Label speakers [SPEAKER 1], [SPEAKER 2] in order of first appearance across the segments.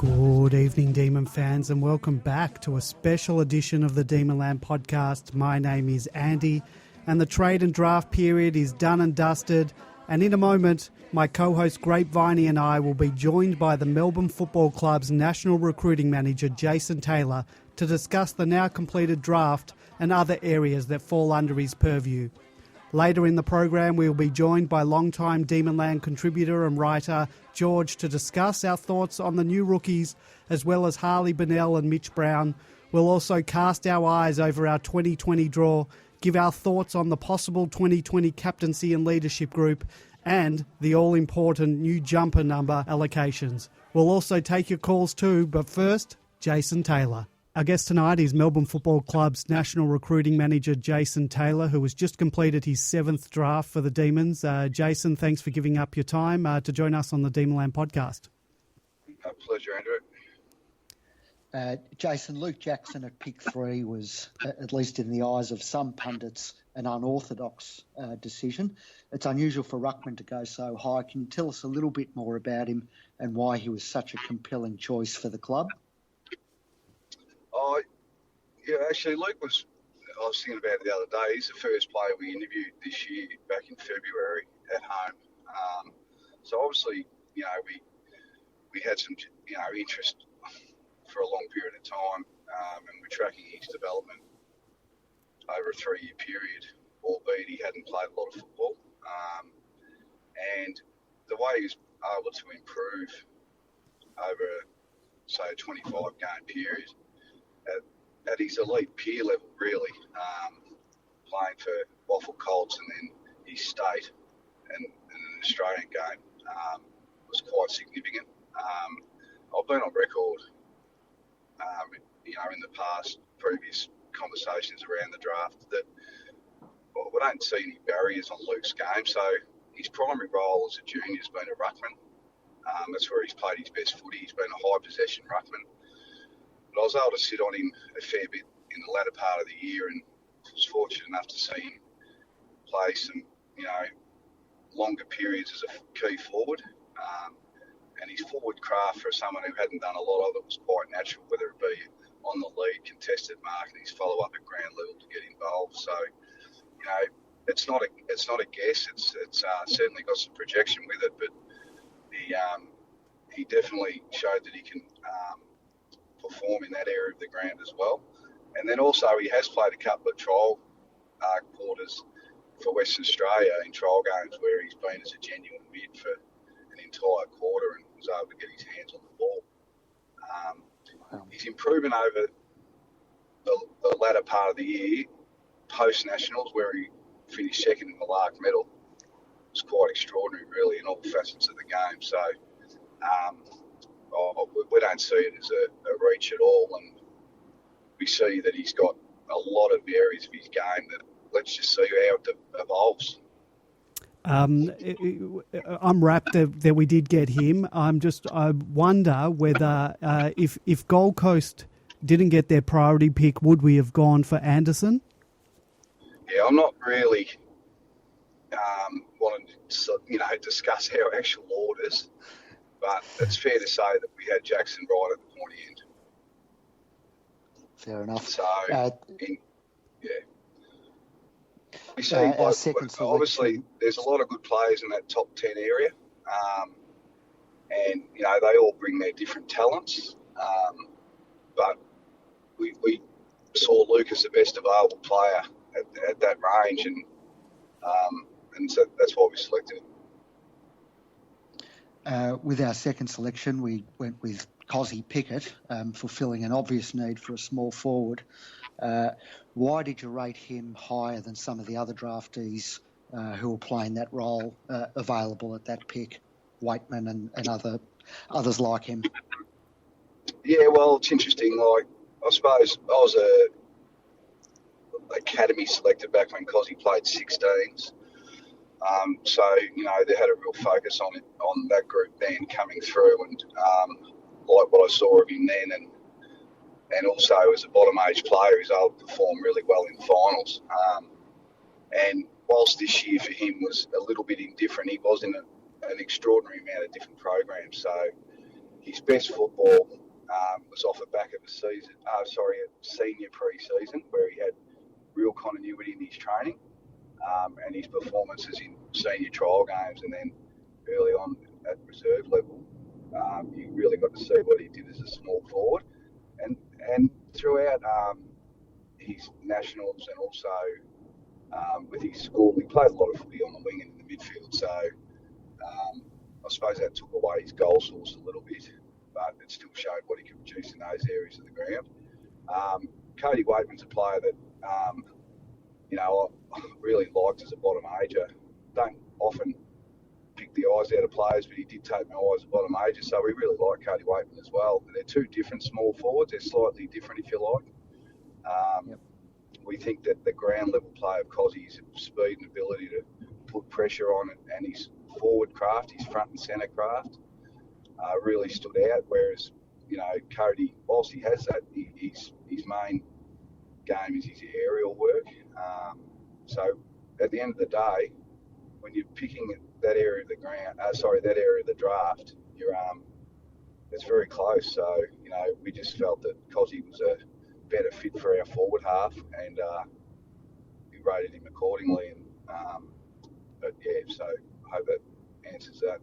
[SPEAKER 1] Good evening, Demon fans, and welcome back to a special edition of the Demonland podcast. My name is Andy, and the trade and draft period is done and dusted. And in a moment, my co-host Grapeviney and I will be joined by the Melbourne Football Club's National Recruiting Manager, Jason Taylor, to discuss the now completed draft and other areas that fall under his purview. Later in the program, we will be joined by longtime Demonland contributor and writer George to discuss our thoughts on the new rookies, as well as Harley Bennell and Mitch Brown. We'll also cast our eyes over our 2020 draw, give our thoughts on the possible 2020 captaincy and leadership group, and the all-important new jumper number allocations. We'll also take your calls too, but first, Jason Taylor. Our guest tonight is Melbourne Football Club's National Recruiting Manager, Jason Taylor, who has just completed his 7th draft for the Demons. Jason, thanks for giving up your time to join us on the Demonland podcast.
[SPEAKER 2] A pleasure, Andrew.
[SPEAKER 3] Jason, Luke Jackson at pick 3 was, at least in the eyes of some pundits, an unorthodox decision. It's unusual for Ruckman to go so high. Can you tell us a little bit more about him and why he was such a compelling choice for the club?
[SPEAKER 2] Actually, Luke I was thinking about it the other day. He's the first player we interviewed this year back in February at home. So obviously, we had some, interest for a long period of time, and we're tracking his development over a 3-year period, albeit he hadn't played a lot of football. And the way he was able to improve over, say, a 25-game period, at his elite peer level, really, playing for Waffle Colts and then his state and an Australian game was quite significant. I've been on record, in the past, previous conversations around the draft, that we don't see any barriers on Luke's game. So his primary role as a junior has been a ruckman. That's where he's played his best footy. He's been a high possession ruckman. But I was able to sit on him a fair bit in the latter part of the year, and was fortunate enough to see him play some, longer periods as a key forward. And his forward craft for someone who hadn't done a lot of it was quite natural, whether it be on the lead, contested mark, and his follow-up at ground level to get involved. So, it's not a guess. It's certainly got some projection with it, but he definitely showed that he can perform in that area of the ground as well. And then also he has played a couple of trial quarters for Western Australia in trial games where he's been as a genuine mid for an entire quarter and was able to get his hands on the ball. His improvement over the latter part of the year, post-Nationals, where he finished second in the Lark medal, was quite extraordinary, really, in all facets of the game. So we don't see it as a reach at all, and we see that he's got a lot of areas of his game that let's just see how it evolves.
[SPEAKER 1] I'm rapt that we did get him. I wonder whether if Gold Coast didn't get their priority pick, would we have gone for Anderson?
[SPEAKER 2] Yeah, I'm not really wanting to discuss our actual orders. But it's fair to say that we had Jackson right at the pointy end.
[SPEAKER 3] Fair enough.
[SPEAKER 2] So, we see,
[SPEAKER 3] our second
[SPEAKER 2] obviously, there's a lot of good players in that top 10 area. And, they all bring their different talents. But we saw Luke as the best available player at that range. And so that's why we selected him.
[SPEAKER 3] With our second selection, we went with Cozzy Pickett, fulfilling an obvious need for a small forward. Why did you rate him higher than some of the other draftees who were playing that role available at that pick, Waitman and others like him?
[SPEAKER 2] Yeah, well, it's interesting. Like, I suppose I was a academy selected back when Cozzy played 16s. So, they had a real focus on that group then coming through, and like what I saw of him then, and also as a bottom age player, he's able to perform really well in finals. And whilst this year for him was a little bit indifferent, he was in an extraordinary amount of different programs. So his best football was off the back of a senior pre-season where he had real continuity in his training and his performances in senior trial games, and then early on at reserve level, you really got to see what he did as a small forward, and throughout his nationals and also with his school, he played a lot of footy on the wing and in the midfield. So I suppose that took away his goal source a little bit, but it still showed what he could produce in those areas of the ground. Cody Waitman's a player that I really liked as a bottom major. Don't often pick the eyes out of players, but he did take my eye as a bottom major, so we really like Cody Waitman as well. They're two different small forwards. They're slightly different, if you like.
[SPEAKER 3] Yep.
[SPEAKER 2] We think that the ground level play of Cozzy's speed and ability to put pressure on it, and his forward craft, his front and centre craft, really stood out. Whereas, Cody, whilst he has that, his main game is his aerial work. So at the end of the day, when you're picking that area of the draft, it's very close. So we just felt that Cozzy was a better fit for our forward half, and we rated him accordingly. And so I hope that answers that.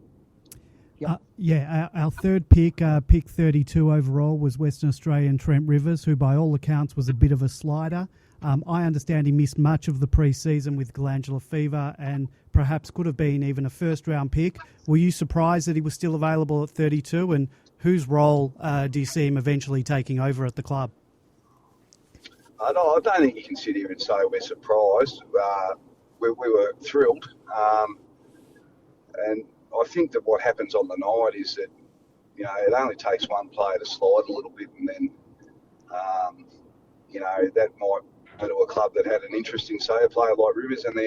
[SPEAKER 1] Our third pick, pick 32 overall, was Western Australian Trent Rivers, who by all accounts was a bit of a slider. I understand he missed much of the pre-season with glandular fever and perhaps could have been even a first-round pick. Were you surprised that he was still available at 32, and whose role do you see him eventually taking over at the club?
[SPEAKER 2] I don't think you can sit here and say we're surprised. We were thrilled. And I think that what happens on the night is that, it only takes one player to slide a little bit, and then, that might go to a club that had an interest in, say, a player like Rivers, and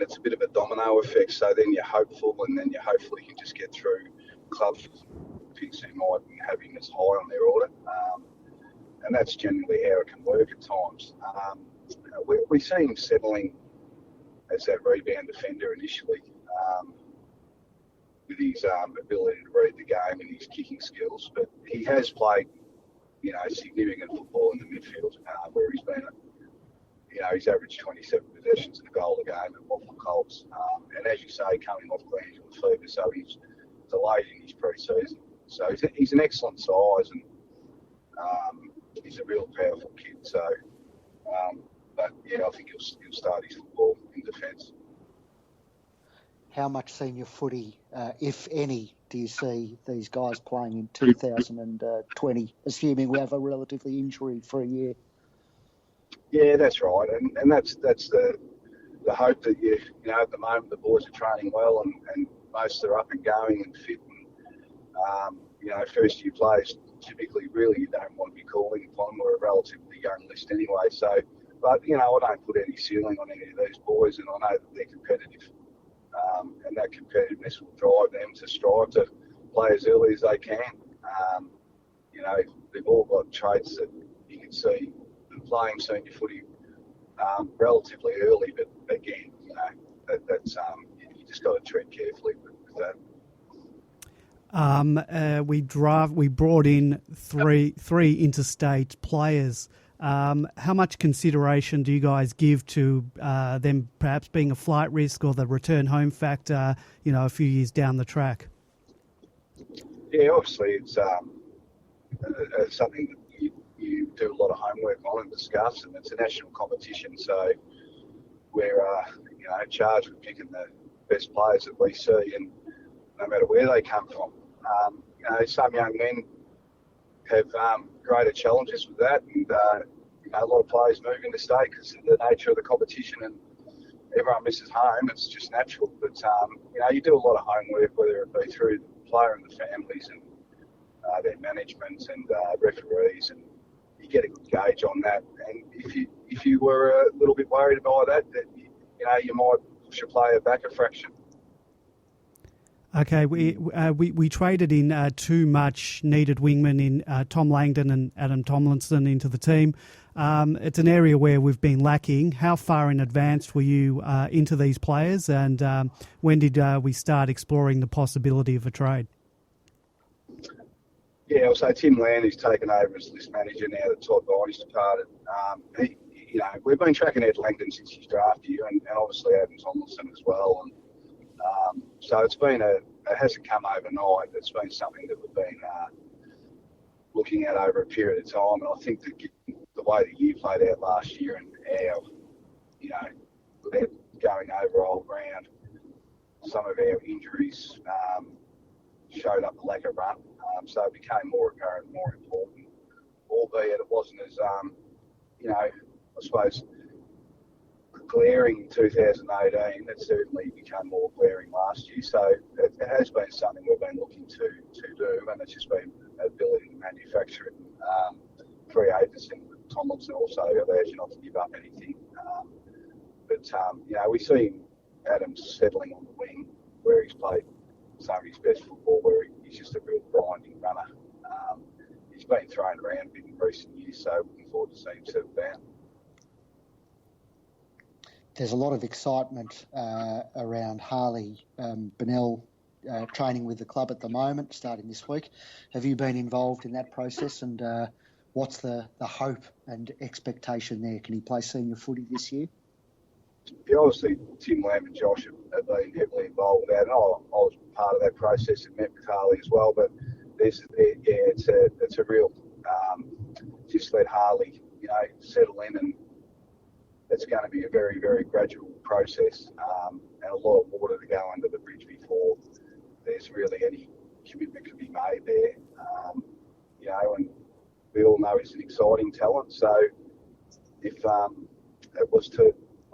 [SPEAKER 2] it's a bit of a domino effect. So then you're hopeful, and then you hopefully can just get through clubs picks who might have him as high on their order. And that's generally how it can work at times. We see him settling as that rebound defender initially, with his ability to read the game and his kicking skills. But he has played, significant football in the midfield, where he's been, he's averaged 27 possessions and a goal a game at Waffle Colts. And as you say, coming off glandular fever, so he's delayed in his pre-season. So he's an excellent size, and he's a real powerful kid. So, I think he'll start his football in defence.
[SPEAKER 3] How much senior footy, if any, do you see these guys playing in 2020, assuming we have a relatively injury-free year?
[SPEAKER 2] Yeah, that's right, and that's the hope that at the moment the boys are training well, and most are up and going and fit, and first year players typically really you don't want to be calling upon. We're a relatively young list anyway, so but I don't put any ceiling on any of these boys, and I know that they're competitive. And that competitiveness will drive them to strive to play as early as they can. They've all got traits that you can see them playing senior footy relatively early, but again, that's you just got to tread carefully with that.
[SPEAKER 1] We brought in three interstate players. How much consideration do you guys give to them perhaps being a flight risk or the return home factor, a few years down the track?
[SPEAKER 2] Yeah, obviously it's something that you do a lot of homework on and discuss, and it's a national competition, so we're charged with picking the best players that we see, and no matter where they come from. Some young men have greater challenges with that, and a lot of players move interstate because of the nature of the competition, and everyone misses home. It's just natural, but you do a lot of homework, whether it be through the player and the families and their management and referees, and you get a good gauge on that. And if you were a little bit worried about that you might push a player back a fraction.
[SPEAKER 1] Okay, we traded in two much needed wingmen in Tom Langdon and Adam Tomlinson into the team. It's an area where we've been lacking. How far in advance were you into these players, and when did we start exploring the possibility of a trade?
[SPEAKER 2] Yeah, so Tim Land, who's taken over as list manager now that Todd Viney's departed. We've been tracking Ed Langdon since his draft year, and obviously Adam Tomlinson as well. And so it hasn't come overnight. It's been something that we've been looking at over a period of time. And I think that the way the year played out last year and our, without going over old ground, some of our injuries showed up a lack of run. So it became more apparent, more important, albeit it wasn't as, I suppose, glaring in 2018. It certainly became more glaring last year. So it has been something we've been looking to do, and it's just been an ability to manufacture it. Free agency with Tomlinson also allows you not to give up anything. We see Adams settling on the wing where he's played some of his best football, where he's just a real grinding runner. He's been thrown around a bit in recent years, so looking forward to seeing him settle down.
[SPEAKER 3] There's a lot of excitement around Harley Bennell training with the club at the moment, starting this week. Have you been involved in that process, and what's the hope and expectation there? Can he play senior footy this year?
[SPEAKER 2] Yeah, obviously, Tim Lamb and Josh have been heavily involved with that, and I was part of that process and met with Harley as well. But it's a real just let Harley settle in, and it's going to be a very, very gradual process, and a lot of water to go under the bridge before there's really any commitment can be made there. And we all know he's an exciting talent. So if it was to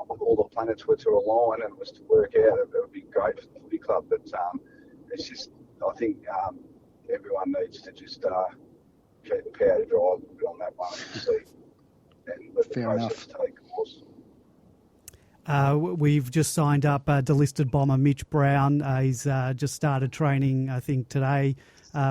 [SPEAKER 2] all the planets were to align and it was to work out, it would be great for the footy club. But it's just, I think everyone needs to just keep the powder dry a little bit on that one and let the process take course.
[SPEAKER 1] We've just signed up delisted Bomber Mitch Brown. He's just started training, I think, today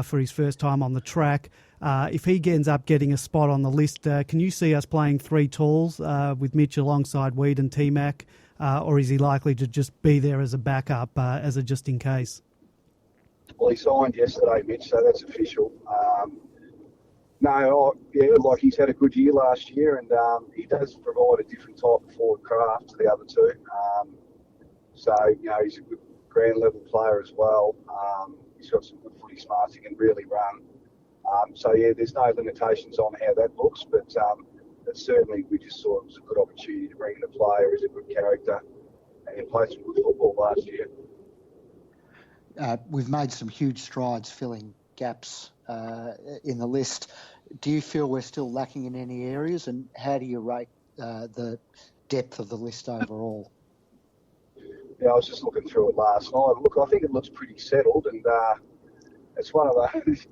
[SPEAKER 1] for his first time on the track. If he ends up getting a spot on the list, can you see us playing three talls with Mitch alongside Weed and T-Mac, or is he likely to just be there as a backup, as a just in case?
[SPEAKER 2] Well, he signed yesterday, Mitch, so that's official. He's had a good year last year, and he does provide a different type of forward craft to the other two. He's a good ground level player as well. He's got some good footy smarts. He can really run. There's no limitations on how that looks, but certainly we just thought it was a good opportunity to bring in a player who's a good character and he played some good football last year.
[SPEAKER 3] We've made some huge strides filling gaps in the list. Do you feel we're still lacking in any areas, and how do you rate the depth of the list overall?
[SPEAKER 2] Yeah, I was just looking through it last night. Look, I think it looks pretty settled, and it's one of those,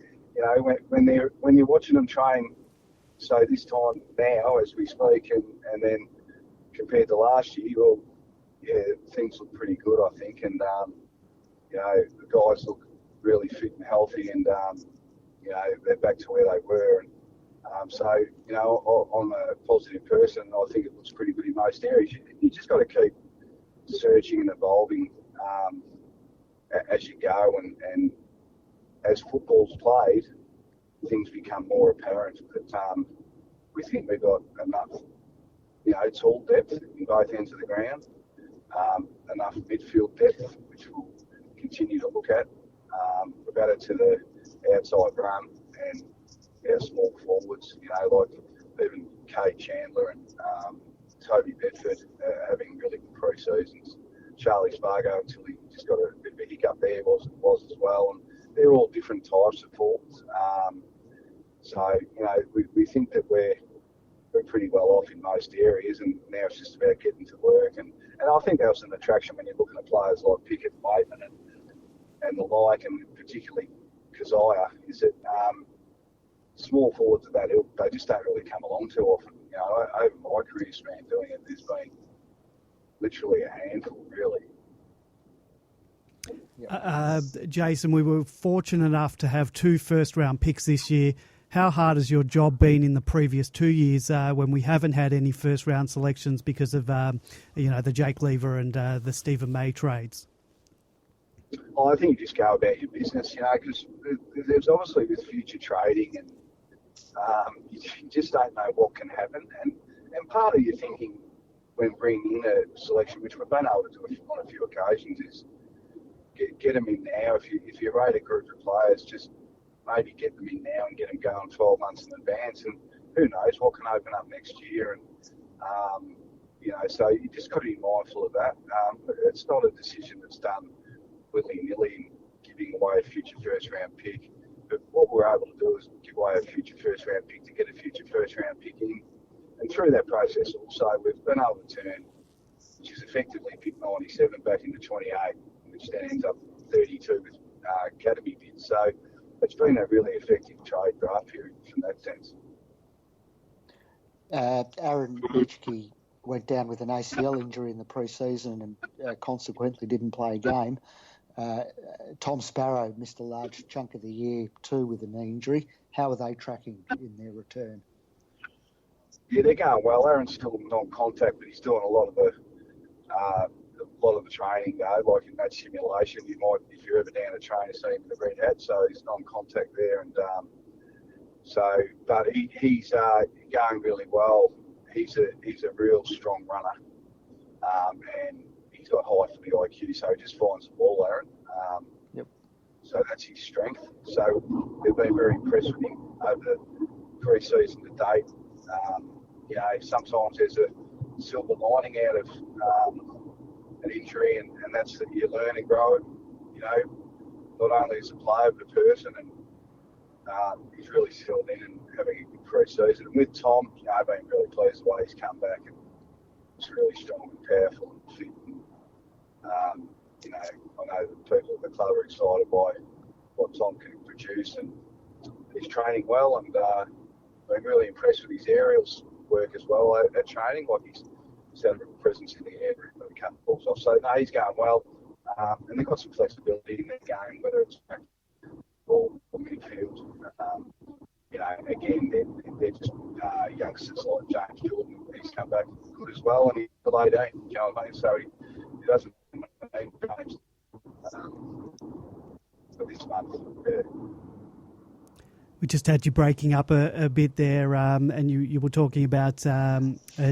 [SPEAKER 2] when you're watching them train, so this time now as we speak, and then compared to last year, well, yeah, things look pretty good, I think, and the guys look really fit and healthy, and they're back to where they were. And I'm a positive person. I think it looks pretty good in most areas. You just got to keep searching and evolving as you go, and as football's played, things become more apparent. But we think we've got enough, tall depth in both ends of the ground, enough midfield depth, which we'll continue to look at. We've added to the outside run and our small forwards, like even Kay Chandler and Toby Bedford having really good pre-seasons. Charlie Spargo, until he just got a bit of a hiccup there, was as well. And they're all different types of forwards. We think that we're pretty well off in most areas, and now it's just about getting to work. And I think that was an attraction when you're looking at players like Pickett, Waitman, and the like, and particularly Keziah, is that small forwards of that ilk, they just don't really come along too often. Over my career span doing it, there's been literally a handful, really.
[SPEAKER 1] Jason, we were fortunate enough to have 2 first-round picks this year. How hard has your job been in the previous 2 years when we haven't had any first-round selections because of the Jake Lever and the Stephen May trades?
[SPEAKER 2] I think you just go about your business, because there's obviously with future trading and you just don't know what can happen. And part of your thinking when bringing in a selection, which we've been able to do on a few occasions, is get them in now. If you rate a group of players, just maybe get them in now and get them going 12 months in advance. And who knows what can open up next year. And so you just got to be mindful of that. It's not a decision that's done willy-nilly and giving away a future first-round pick. But what we're able to do is give away a future first-round pick to get a future first-round pick in. And through that process also, we've been able to turn, which is effectively pick 97 back into 28, which then ends up 32 with academy bids. So it's been a really effective trade draft period from that sense.
[SPEAKER 3] Aaron Hitchkey went down with an ACL injury in the pre-season and consequently didn't play a game. Tom Sparrow missed a large chunk of the year too with a knee injury. How are they tracking in their return?
[SPEAKER 2] Yeah, they're going well. Aaron's still non-contact, but he's doing a lot of the training though. Like in that simulation, you might, if you're ever down a train, see him in the red hat. So he's non-contact there, and but he's going really well. He's a real strong runner, and he's got high for the IQ, so he just finds the ball, Aaron.
[SPEAKER 3] Yep.
[SPEAKER 2] So that's his strength. So they've been very impressed with him over the pre-season to date. Sometimes there's a silver lining out of an injury, and that's that you learn and grow. Not only as a player but a person, and he's really settled in and having a good pre-season. And with Tom, I've been really pleased the way he's come back, and it's really strong and powerful and fit. And, I know that people at the club are excited by what Tom can produce, and he's training well, and been really impressed with his aerials work as well at training. Like he's had a real presence in the air, really cut the balls off. So no, he's going well, and they've got some flexibility in their game, whether it's back or midfield. Again, they're just youngsters like James Jordan. He's come back good as well, and he's delayed 8, so he doesn't need games for this month. Yeah.
[SPEAKER 1] We just had you breaking up a bit there, and you were talking about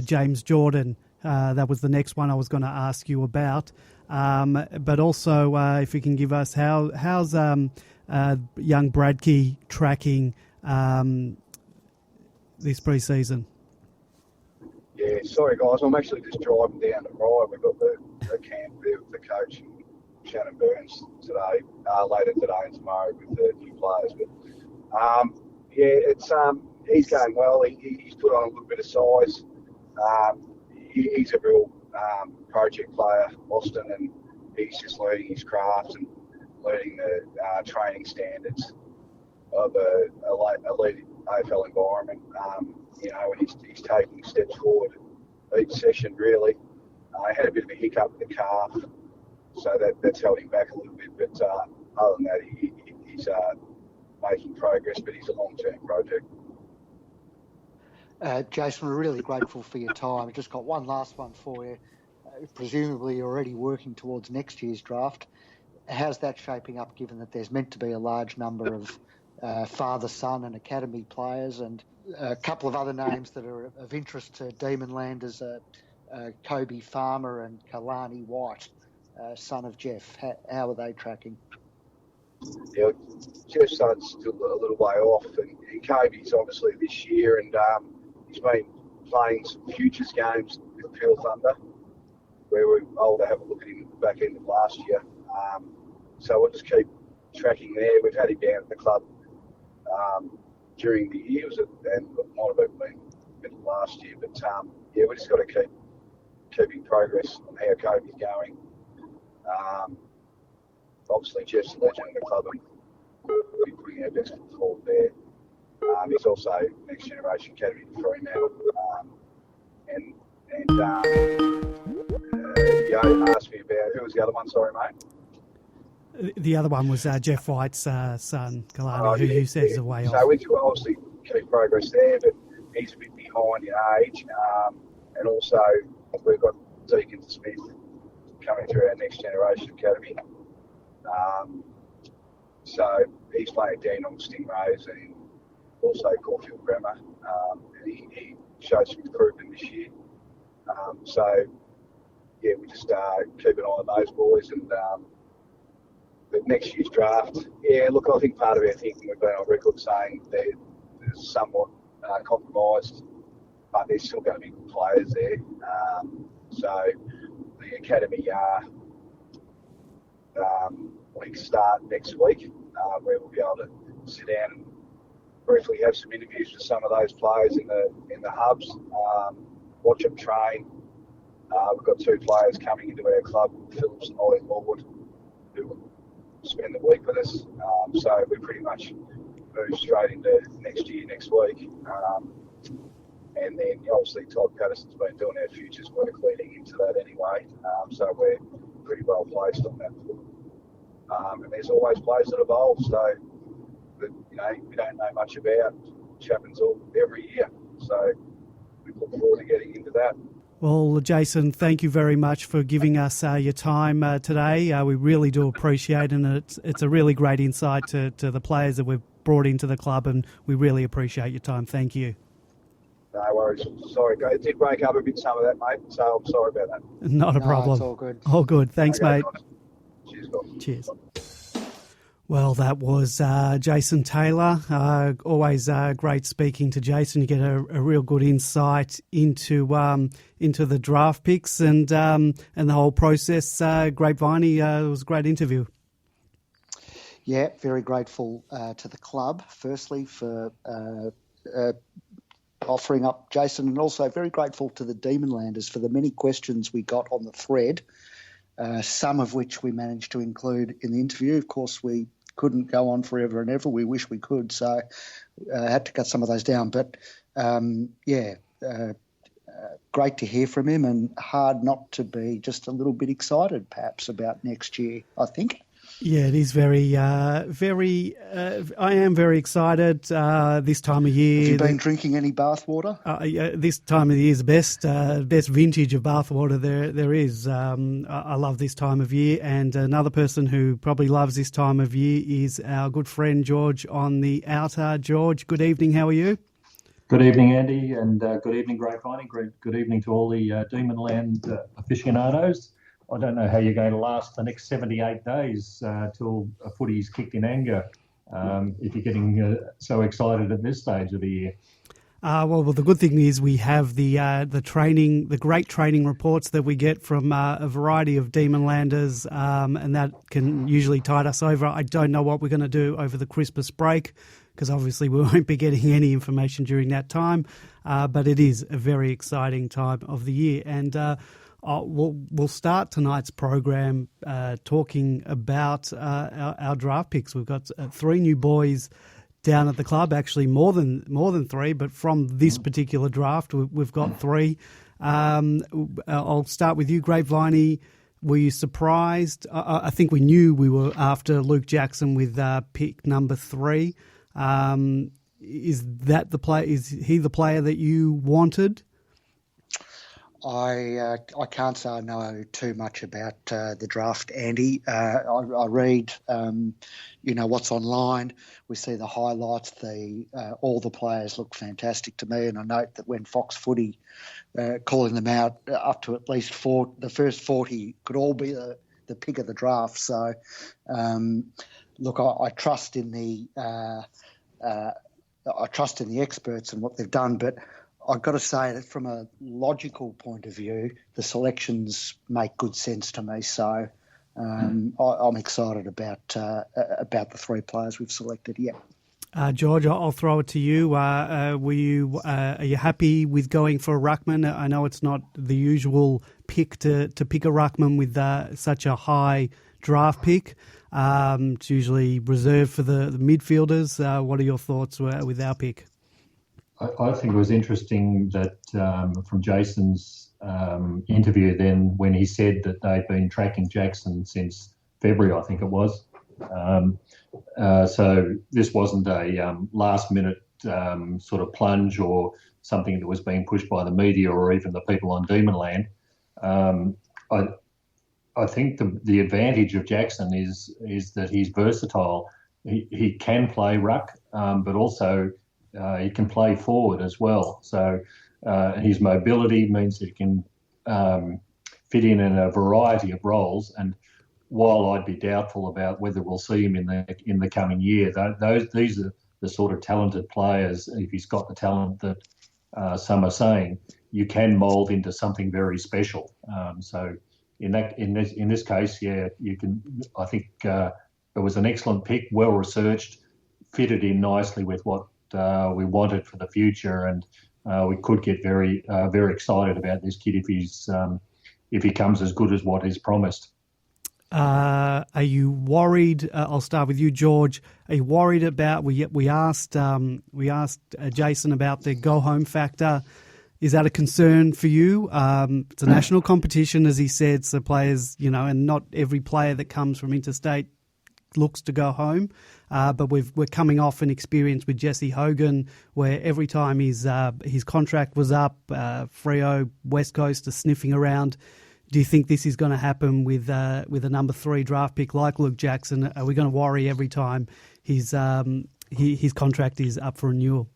[SPEAKER 1] James Jordan. That was the next one I was going to ask you about. But also, if you can give us how's young Bradkey tracking this pre-season?
[SPEAKER 2] Yeah, sorry guys, I'm actually just driving down the ride. We've got the camp there with the coach and Shannon Burns today, later today and tomorrow with the new players. But it's he's going well. He's put on a little bit of size. He's a real project player, Austin, and he's just learning his craft and learning the training standards of a elite AFL environment. And he's taking steps forward each session. Really, I had a bit of a hiccup with the calf, so that's held him back a little bit. But other than that, he's making progress. But he's a long-term project.
[SPEAKER 3] Jason, we're really grateful for your time. I've just got one last one for you. Presumably you're already working towards next year's draft. How's that shaping up, given that there's meant to be a large number of father-son and academy players, and a couple of other names that are of interest to Demonlanders, Kobe Farmer and Kalani White, son of Jeff. How are they tracking?
[SPEAKER 2] Yeah, Jeff's son's still a little way off, and Kobe's obviously this year, and he's been playing some futures games with Peel Thunder, where we were able to have a look at him at the back end of last year. So we'll just keep tracking there. We've had him down at the club during the year, and it might have been middle of last year, but we just got to keeping progress on how Kobe's going. Obviously, Jeff's a legend in the club, and we'll be putting our best foot forward there. He's also Next Generation Academy for Fremantle. Asked me about who was the other one. Sorry, mate.
[SPEAKER 1] The other one was Jeff White's son, Kalani, who you said is a way off.
[SPEAKER 2] So we will obviously keep progress there, but he's a bit behind in age. And also, we've got Deacon Smith coming through our Next Generation Academy. So he's playing down on Stingrays and also Caulfield Grammar. And he showed some improvement this year. We just keep an eye on those boys. And the next year's draft, I think part of our thinking, we've been on record saying they're somewhat compromised, but there's still going to be good players there. So the academy week start next week, where we'll be able to sit down and briefly have some interviews with some of those players in the hubs, watch them train. We've got 2 players coming into our club, Phillips and Ollie Lord, who will spend the week with us. So we pretty much move straight into next year, next week. And then obviously Todd Patterson's been doing our futures work leading into that anyway. So we're pretty well placed on that. And there's always players that evolve. So, we don't know much about, which happens every year. So we look forward to getting into that.
[SPEAKER 1] Well, Jason, thank you very much for giving us your time today. We really do appreciate it, and it's a really great insight to the players that we've brought into the club, and we really appreciate your time. Thank you.
[SPEAKER 2] No worries. Sorry, it did break up a bit, some of that, mate, so I'm sorry about that.
[SPEAKER 1] Not a problem.
[SPEAKER 3] It's all good.
[SPEAKER 1] All good. Thanks, mate.
[SPEAKER 2] Nice. Cheers, guys.
[SPEAKER 1] Cheers. Well, that was Jason Taylor. Always great speaking to Jason. You get a real good insight into the draft picks and the whole process. Grapeviney, it was a great interview.
[SPEAKER 3] Yeah, very grateful to the club, firstly, for offering up Jason, and also very grateful to the Demonlanders for the many questions we got on the thread, some of which we managed to include in the interview. Of course, we couldn't go on forever and ever. We wish we could, so had to cut some of those down. But, great to hear from him, and hard not to be just a little bit excited, perhaps, about next year, I think.
[SPEAKER 1] Yeah, it is very. I am very excited this time of year.
[SPEAKER 3] Have you been drinking any bathwater?
[SPEAKER 1] This time of the year is the best vintage of bathwater there is. I love this time of year, and another person who probably loves this time of year is our good friend George on the outer. George, good evening. How are you?
[SPEAKER 4] Good evening, Andy, and good evening, Grapeviney. Good evening to all the Demonland aficionados. I don't know how you're going to last the next 78 days till a footy's kicked in anger, if you're getting so excited at this stage of the year.
[SPEAKER 1] Well, the good thing is we have the great training reports that we get from a variety of Demonlanders, and that can usually tide us over. I don't know what we're going to do over the Christmas break, because obviously we won't be getting any information during that time, but it is a very exciting time of the year. And we'll start tonight's program talking about our draft picks. We've got 3 new boys down at the club, actually more than 3, but from this particular draft, we've got 3. I'll start with you, Grapeviney. Were you surprised? I think we knew we were after Luke Jackson with pick number 3. Is that the play? Is he the player that you wanted?
[SPEAKER 3] I can't say I know too much about the draft, Andy. I read, what's online. We see the highlights. All the players look fantastic to me, and I note that when Fox Footy calling them out, up to at least the first 40 could all be the pick of the draft. So, I trust in the experts and what they've done, but I've got to say that from a logical point of view, the selections make good sense to me. So I'm excited about the 3 players we've selected. Yeah.
[SPEAKER 1] George, I'll throw it to you. Are you happy with going for a ruckman? I know it's not the usual pick to pick a ruckman with such a high draft pick. It's usually reserved for the midfielders. What are your thoughts with our pick?
[SPEAKER 4] I think it was interesting that from Jason's interview then, when he said that they'd been tracking Jackson since February, I think it was. So this wasn't a last-minute sort of plunge or something that was being pushed by the media or even the people on Demonland. I I think the advantage of Jackson is that he's versatile. He can play ruck, but also he can play forward as well. So his mobility means he can fit in a variety of roles. And while I'd be doubtful about whether we'll see him in the coming year, these are the sort of talented players. If he's got the talent that some are saying, you can mould into something very special. So in this case, yeah, you can. I think it was an excellent pick, well researched, fitted in nicely with what we wanted for the future, and we could get very excited about this kid if he comes as good as what is promised.
[SPEAKER 1] Are you worried? I'll start with you, George. Are you worried about? We asked Jason about the go home factor. Is that a concern for you? It's a national competition, as he said, so players, and not every player that comes from interstate looks to go home. But we're coming off an experience with Jesse Hogan where every time his contract was up, Freo, West Coast are sniffing around. Do you think this is going to happen with a number 3 draft pick like Luke Jackson? Are we going to worry every time his contract is up for renewal?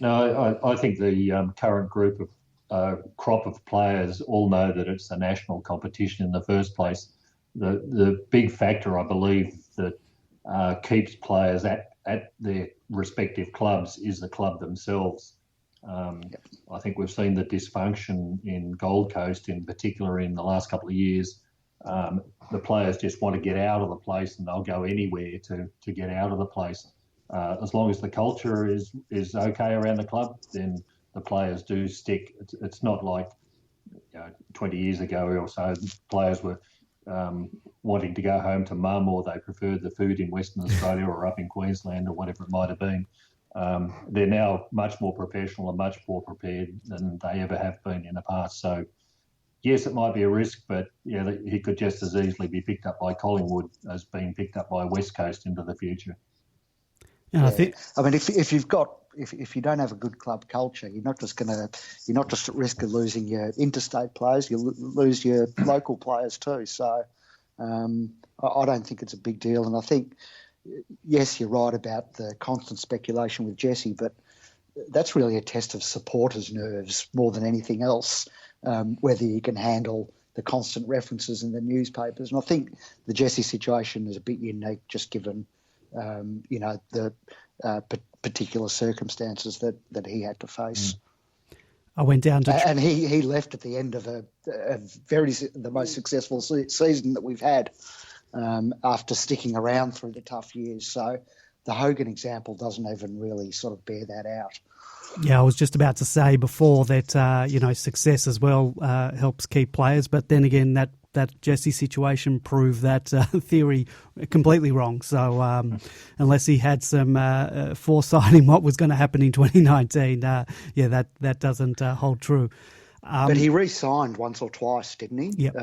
[SPEAKER 4] No, I think the current group of crop of players all know that it's a national competition in the first place. The big factor, I believe, that keeps players at their respective clubs is the club themselves. I think we've seen the dysfunction in Gold Coast, in particular, in the last couple of years. The players just want to get out of the place, and they'll go anywhere to get out of the place. As long as the culture is okay around the club, then the players do stick. It's not like 20 years ago or so, players were wanting to go home to mum, or they preferred the food in Western Australia or up in Queensland or whatever it might have been. They're now much more professional and much more prepared than they ever have been in the past. So, yes, it might be a risk, but yeah, he could just as easily be picked up by Collingwood as being picked up by West Coast into the future.
[SPEAKER 1] And I think,
[SPEAKER 3] if you don't have a good club culture, you're not just at risk of losing your interstate players, you lose your local players too. So I don't think it's a big deal. And I think, yes, you're right about the constant speculation with Jesse, but that's really a test of supporters' nerves more than anything else, whether you can handle the constant references in the newspapers. And I think the Jesse situation is a bit unique, just given the particular circumstances that he had to face.
[SPEAKER 1] I went down to...
[SPEAKER 3] And he left at the end of the most successful season that we've had, after sticking around through the tough years. So the Hogan example doesn't even really sort of bear that out.
[SPEAKER 1] Yeah, I was just about to say before that, success as well helps keep players. But then again, that Jesse situation proved that theory completely wrong. So unless he had some foresight in what was going to happen in 2019, that doesn't hold true.
[SPEAKER 3] But he re-signed once or twice, didn't he?
[SPEAKER 1] Yep.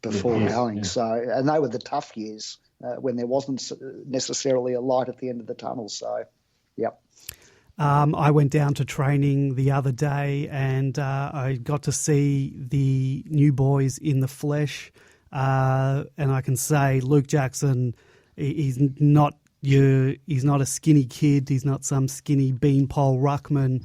[SPEAKER 3] Before going.
[SPEAKER 4] Yeah.
[SPEAKER 3] So, and they were the tough years when there wasn't necessarily a light at the end of the tunnel. So, yep.
[SPEAKER 1] I went down to training the other day and I got to see the new boys in the flesh. And I can say Luke Jackson, he's not a skinny kid. He's not some skinny beanpole ruckman.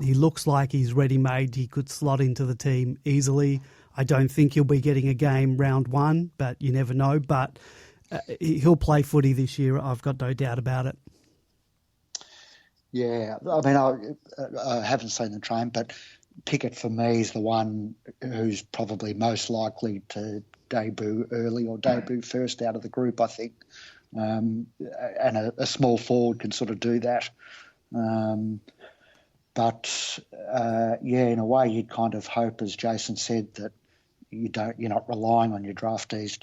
[SPEAKER 1] He looks like he's ready-made. He could slot into the team easily. I don't think he'll be getting a game round 1, but you never know. But he'll play footy this year. I've got no doubt about it.
[SPEAKER 3] Yeah, I mean, I haven't seen the train, but Pickett for me is the one who's probably most likely to debut early or debut first out of the group, I think. And a small forward can sort of do that. But in a way, you'd kind of hope, as Jason said, that you're not relying on your draftees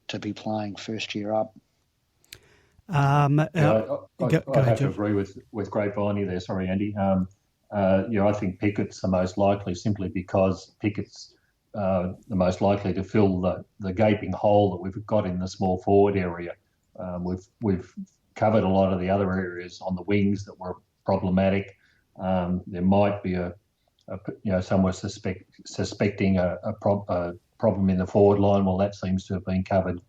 [SPEAKER 3] to be playing first year up.
[SPEAKER 4] I have to agree with Grapevine there. Sorry, Andy. I think Pickett's the most likely, simply because Pickett's the most likely to fill the gaping hole that we've got in the small forward area. We've covered a lot of the other areas on the wings that were problematic. There might be some were suspecting a problem in the forward line. Well, that seems to have been covered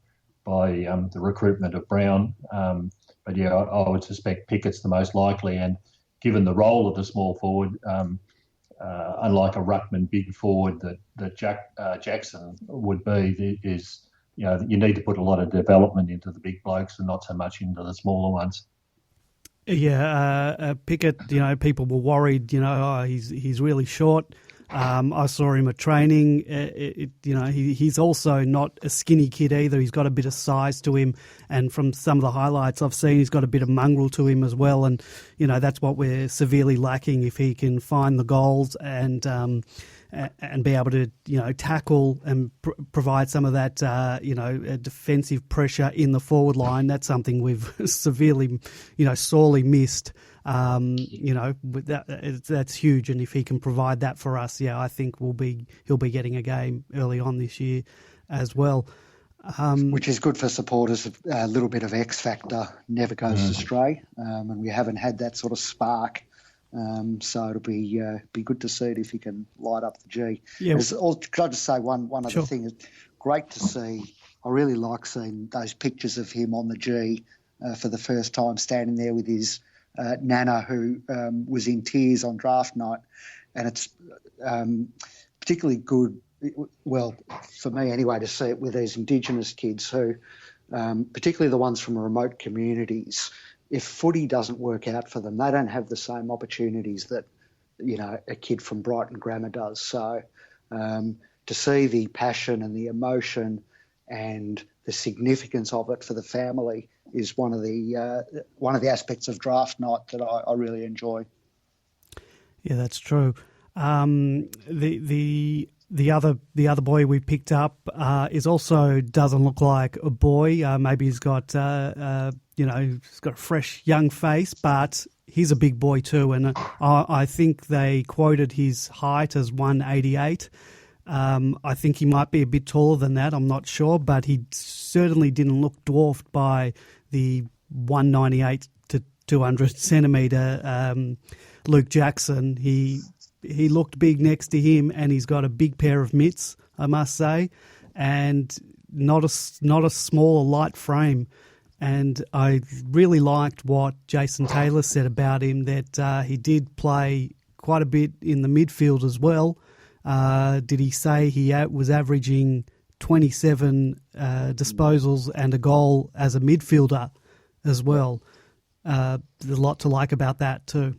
[SPEAKER 4] by the recruitment of Brown. But yeah, I would suspect Pickett's the most likely. And given the role of the small forward, unlike a ruckman big forward that Jackson would be, is, you know, you need to put a lot of development into the big blokes and not so much into the smaller ones.
[SPEAKER 1] Yeah, Pickett, you know, people were worried, you know, he's really short. I saw him at training. You know, he's also not a skinny kid either. He's got a bit of size to him, and from some of the highlights I've seen, he's got a bit of mongrel to him as well. And you know, that's what we're severely lacking. If he can find the goals and be able to, you know, tackle and provide some of that, you know, defensive pressure in the forward line, that's something we've severely, you know, sorely missed. You know, that's huge, and if he can provide that for us, yeah, I think he'll be getting a game early on this year as well.
[SPEAKER 3] Which is good for supporters. A little bit of X factor never goes astray, and we haven't had that sort of spark. So it'll be good to see it if he can light up the G. Yeah. Can I just say one other thing? It's great to see. I really like seeing those pictures of him on the G for the first time, standing there with his Nana, who was in tears on draft night, and it's particularly good, well, for me anyway, to see it with these Indigenous kids who, particularly the ones from remote communities, if footy doesn't work out for them, they don't have the same opportunities that, you know, a kid from Brighton Grammar does. So to see the passion and the emotion and the significance of it for the family is one of the aspects of draft night that I really enjoy.
[SPEAKER 1] Yeah, that's true. The other boy we picked up is also doesn't look like a boy. Maybe he's got you know, he's got a fresh young face, but he's a big boy too. And I think they quoted his height as 188. I think he might be a bit taller than that. I'm not sure, but he certainly didn't look dwarfed by the 198 to 200 centimetre Luke Jackson. He looked big next to him, and he's got a big pair of mitts, I must say, and not a small, light frame. And I really liked what Jason Taylor said about him, that he did play quite a bit in the midfield as well. Did he say he was averaging 27 disposals and a goal as a midfielder as well? There's a lot to like about that too.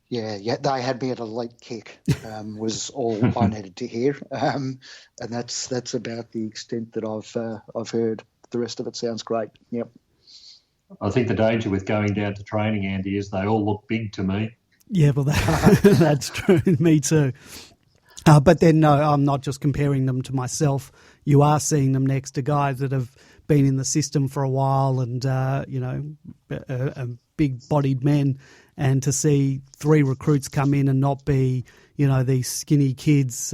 [SPEAKER 3] Yeah, they had me at a late kick, was all I needed to hear, and that's about the extent that I've heard. The rest of it sounds great. Yep.
[SPEAKER 4] I think the danger with going down to training, Andy, is they all look big to me.
[SPEAKER 1] Yeah, well, that's true. Me too. But then, no, I'm not just comparing them to myself. You are seeing them next to guys that have been in the system for a while and, you know, big-bodied men. And to see 3 recruits come in and not be, you know, these skinny kids,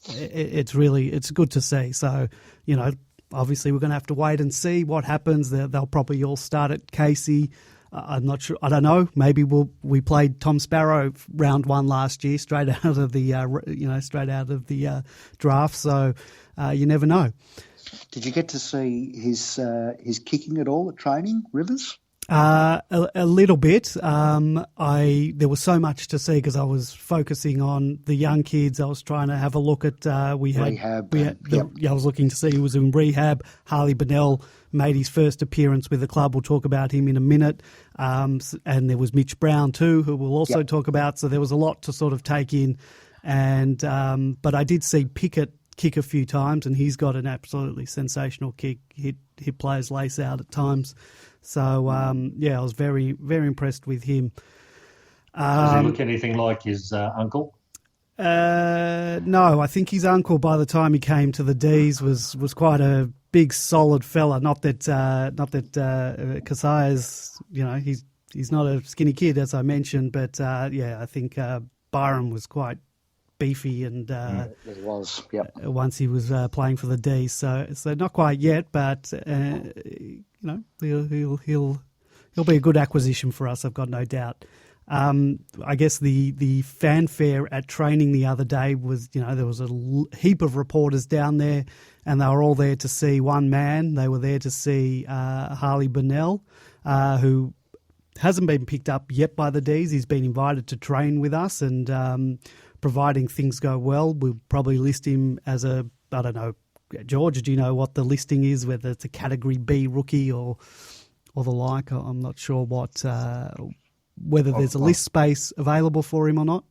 [SPEAKER 1] it's good to see. So, you know, obviously we're going to have to wait and see what happens. They'll probably all start at Casey. I'm not sure. I don't know. Maybe we played Tom Sparrow round 1 last year, straight out of the draft. So you never know.
[SPEAKER 3] Did you get to see his kicking at all at training, Rivers?
[SPEAKER 1] A little bit. There was so much to see because I was focusing on the young kids. I was trying to have a look at. I was looking to see who was in rehab. Harley Bennell made his first appearance with the club. We'll talk about him in a minute. And there was Mitch Brown too, who we'll also talk about. So there was a lot to sort of take in. And but I did see Pickett kick a few times, and he's got an absolutely sensational kick. Hit players lace out at times. So, I was very, very impressed with him.
[SPEAKER 4] Does he look anything like his uncle?
[SPEAKER 1] No, I think his uncle, by the time he came to the D's, was quite a big, solid fella. Not that Kasai's, you know, he's not a skinny kid, as I mentioned, but I think Byron was quite beefy and
[SPEAKER 3] it was,
[SPEAKER 1] once he was playing for the D's. So not quite yet, but you know, he'll be a good acquisition for us. I've got no doubt. I guess the fanfare at training the other day was, there was a heap of reporters down there, and they were all there to see one man. They were there to see Harley Bennell, who hasn't been picked up yet by the Ds. He's been invited to train with us, and providing things go well, we'll probably list him as I don't know, George, do you know what the listing is, whether it's a Category B rookie or the like? I'm not sure whether there's a list space available for him or not.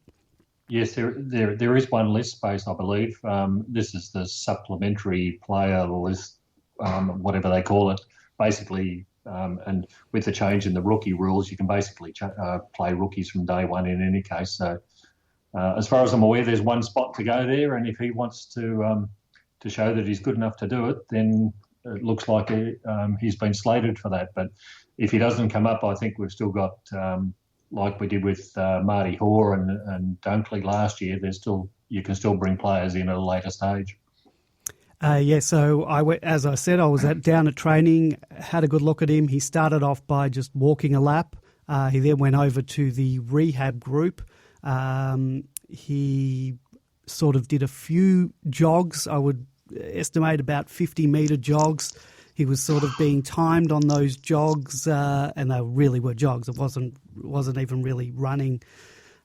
[SPEAKER 4] Yes, there is one list space, I believe. This is the supplementary player list, whatever they call it. Basically, and with the change in the rookie rules, you can basically play rookies from day one in any case. So as far as I'm aware, there's one spot to go there, and if he wants to show that he's good enough to do it, then it looks like he's been slated for that. But if he doesn't come up, I think we've still got, like we did with Marty Hoare and Dunkley last year, you can still bring players in at a later stage.
[SPEAKER 1] So as I said, I was down at training, had a good look at him. He started off by just walking a lap. He then went over to the rehab group. He sort of did a few jogs. I would estimate about 50-metre jogs. He was sort of being timed on those jogs, and they really were jogs. It wasn't even really running.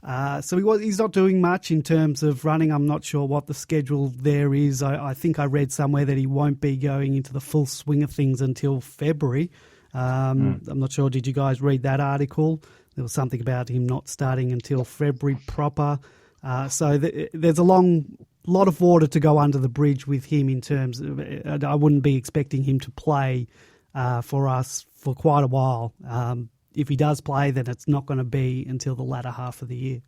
[SPEAKER 1] So he's not doing much in terms of running. I'm not sure what the schedule there is. I think I read somewhere that he won't be going into the full swing of things until February. I'm not sure. Did you guys read that article? There was something about him not starting until February proper. So there's a lot of water to go under the bridge with him in terms of, I wouldn't be expecting him to play for us for quite a while. If he does play, then it's not going to be until the latter half of the year.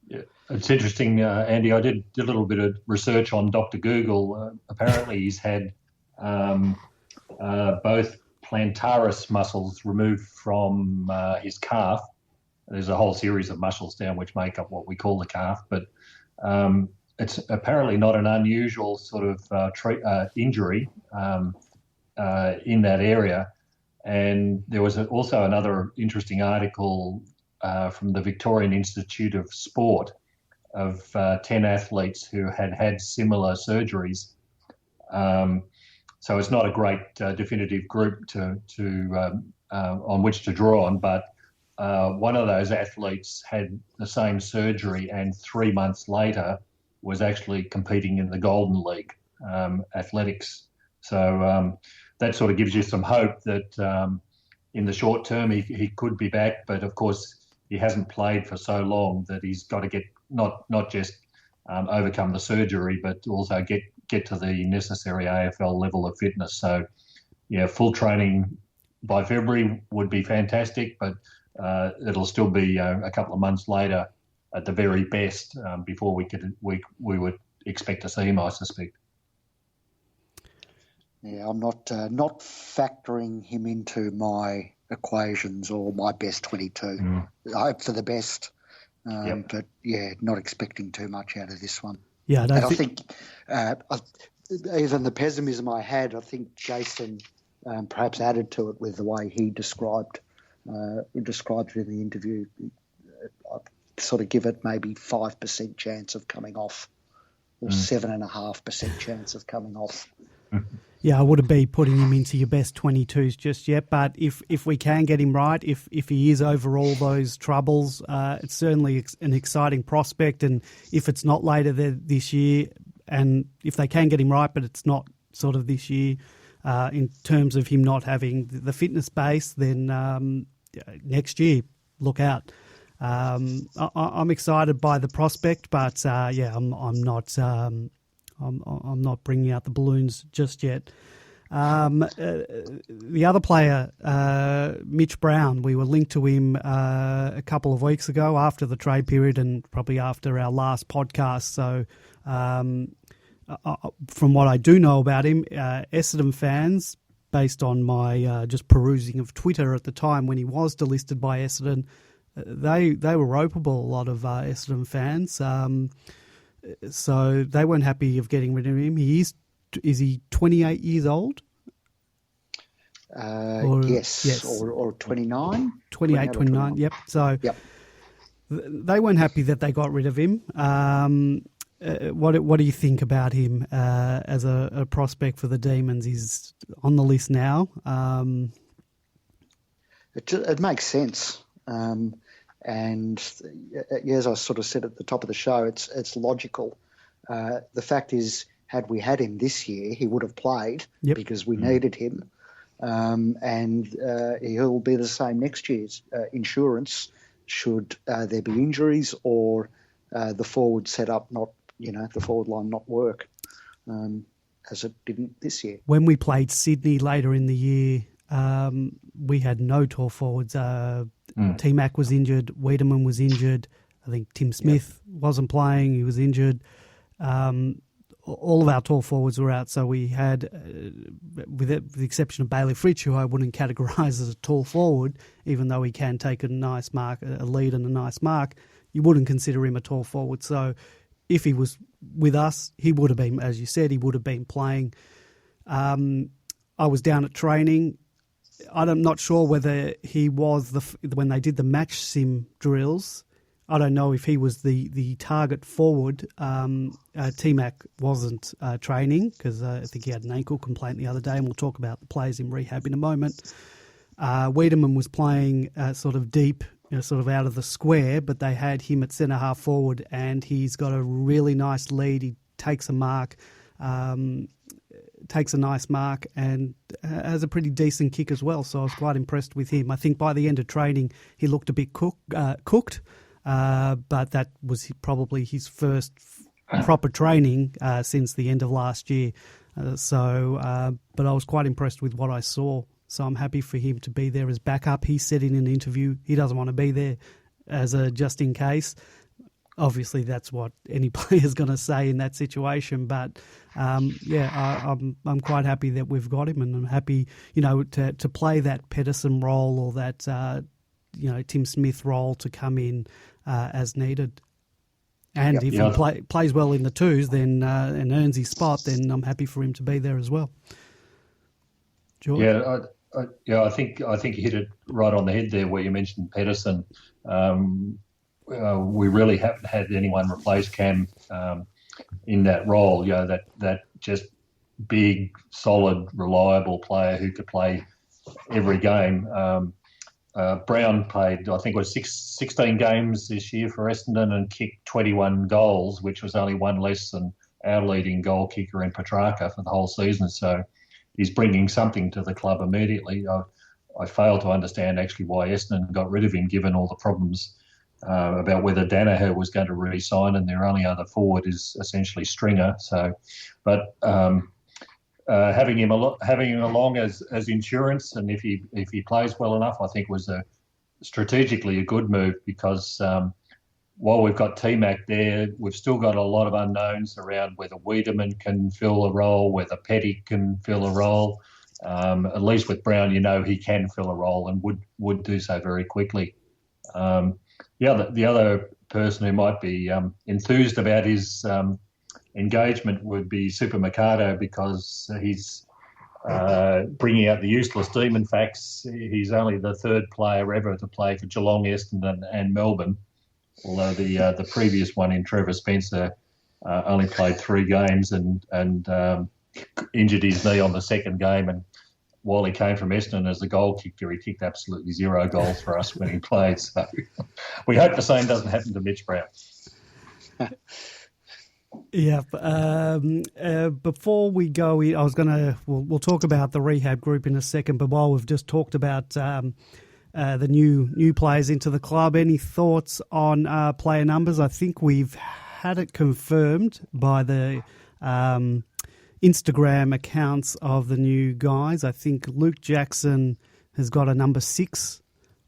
[SPEAKER 4] Yeah, it's interesting, Andy. I did a little bit of research on Dr. Google. Apparently he's had both plantaris muscles removed from his calf. There's a whole series of muscles down which make up what we call the calf, but it's apparently not an unusual sort of injury in that area. And there was also another interesting article from the Victorian Institute of Sport of 10 athletes who had similar surgeries. So it's not a great definitive group on which to draw on, but one of those athletes had the same surgery and 3 months later was actually competing in the Golden League athletics. So that sort of gives you some hope that in the short term he could be back, but of course he hasn't played for so long that he's got to get not just overcome the surgery, but also get to the necessary AFL level of fitness. So yeah, full training by February would be fantastic, but it'll still be a couple of months later at the very best before we would expect to see him, I suspect.
[SPEAKER 3] Yeah, I'm not factoring him into my equations or my best 22. I hope for the best, but yeah, not expecting too much out of this one.
[SPEAKER 1] Yeah,
[SPEAKER 3] I think even the pessimism I had, I think Jason perhaps added to it with the way he described it in the interview. I'd sort of give it maybe 5% chance of coming off, or 7.5% chance of coming off.
[SPEAKER 1] Yeah, I wouldn't be putting him into your best 22s just yet, but if we can get him right, if he is over all those troubles, it's certainly an exciting prospect. And if it's not later this year, and if they can get him right, but it's not sort of this year, in terms of him not having the fitness base, then next year, look out. I'm excited by the prospect, but I'm not bringing out the balloons just yet. The other player, Mitch Brown, we were linked to him a couple of weeks ago after the trade period and probably after our last podcast. So from what I do know about him, Essendon fans, based on my just perusing of Twitter at the time when he was delisted by Essendon, they were ropeable, a lot of Essendon fans. So they weren't happy of getting rid of him. Is he 28 years old?
[SPEAKER 3] Yes. Or 29?
[SPEAKER 1] 28, 29, yep. So
[SPEAKER 3] yep.
[SPEAKER 1] They weren't happy that they got rid of him. What do you think about him as a prospect for the Demons? He's on the list now.
[SPEAKER 3] It makes sense. And as I sort of said at the top of the show, it's logical. The fact is, had we had him this year, he would have played because we needed him. And he'll be the same next year's insurance should there be injuries or the forward setup the forward line not work as it didn't this year.
[SPEAKER 1] When we played Sydney later in the year, we had no tall forwards. T-Mac was injured. Wiedemann was injured. I think Tim Smith wasn't playing. He was injured. All of our tall forwards were out, so we had, with the exception of Bailey Fritsch, who I wouldn't categorise as a tall forward, even though he can take a nice mark, a lead and a nice mark, you wouldn't consider him a tall forward. So if he was with us, he would have been, as you said, he would have been playing. I was down at training. I'm not sure whether he was, when they did the match sim drills, I don't know if he was the target forward. T-Mac wasn't training because I think he had an ankle complaint the other day, and we'll talk about the players in rehab in a moment. Wiedemann was playing sort of deep, sort of out of the square, but they had him at centre-half forward, and he's got a really nice lead. He takes a mark, takes a nice mark, and has a pretty decent kick as well, so I was quite impressed with him. I think by the end of training, he looked a bit cooked. But that was probably his first proper training since the end of last year. But I was quite impressed with what I saw. So I'm happy for him to be there as backup. He said in an interview he doesn't want to be there as a just in case. Obviously, that's what any player's going to say in that situation. But I'm quite happy that we've got him, and I'm happy, to play that Pedersen role or that Tim Smith role to come in as needed. And if he plays well in the twos, then and earns his spot, then I'm happy for him to be there as well. George?
[SPEAKER 4] I think you hit it right on the head there where you mentioned Pedersen. We really haven't had anyone replace Cam in that role. That just big, solid, reliable player who could play every game. Brown played, I think it was 16 games this year for Essendon and kicked 21 goals, which was only one less than our leading goal kicker in Petrarca for the whole season. So he's bringing something to the club immediately. I fail to understand actually why Essendon got rid of him, given all the problems about whether Danaher was going to re-sign, and their only other forward is essentially Stringer. So, but having him along as insurance, and if he plays well enough, I think was strategically a good move, because while we've got T-Mac there, we've still got a lot of unknowns around whether Wiedemann can fill a role, whether Petty can fill a role. At least with Brown, he can fill a role and would do so very quickly. The other person who might be enthused about his engagement would be Super Mercado, because he's bringing out the useless demon facts. He's only the third player ever to play for Geelong, Essendon and Melbourne, although the previous one in Trevor Spencer only played 3 games and injured his knee on the second game. And while he came from Essendon as a goal kicker, he kicked absolutely 0 goals for us when he played. So we hope the same doesn't happen to Mitch Brown.
[SPEAKER 1] Yeah. Before we go, we'll talk about the rehab group in a second, but while we've just talked about the new players into the club, any thoughts on player numbers? I think we've had it confirmed by the Instagram accounts of the new guys. I think Luke Jackson has got a number 6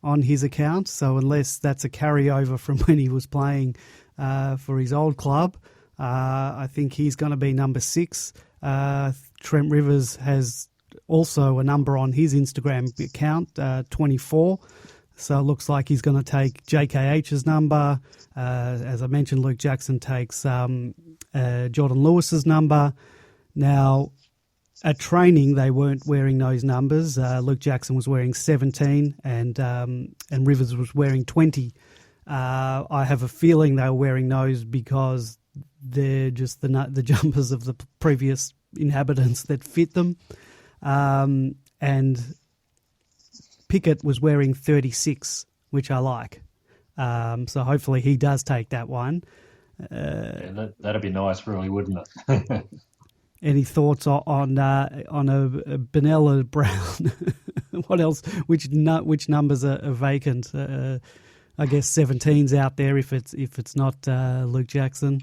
[SPEAKER 1] on his account, so unless that's a carryover from when he was playing for his old club, I think he's going to be number 6. Trent Rivers has also a number on his Instagram account, 24. So it looks like he's going to take JKH's number. As I mentioned, Luke Jackson takes Jordan Lewis's number. Now, At training, they weren't wearing those numbers. Luke Jackson was wearing 17 and Rivers was wearing 20. I have a feeling they were wearing those because they're just the jumpers of the previous inhabitants that fit them. And Pickett was wearing 36, which I like. So hopefully he does take that one.
[SPEAKER 4] That'd be nice, really, wouldn't it?
[SPEAKER 1] Any thoughts on a Bennell or Brown? What else? Which numbers are vacant? I guess 17's out there if it's not Luke Jackson.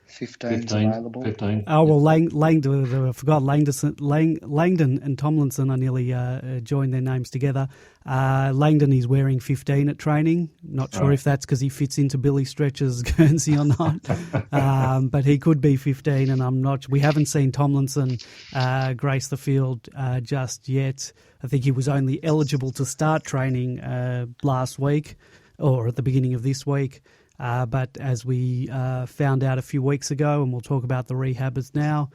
[SPEAKER 3] 15's available.
[SPEAKER 4] 15.
[SPEAKER 1] Oh, well, Langdon, I forgot Langdon and Tomlinson, I nearly joined their names together. Langdon is wearing 15 at training. Not sure if that's because he fits into Billy Stretcher's Guernsey or not. But he could be 15, and we haven't seen Tomlinson grace the field just yet. I think he was only eligible to start training last week or at the beginning of this week. But as we found out a few weeks ago, and we'll talk about the rehabbers now,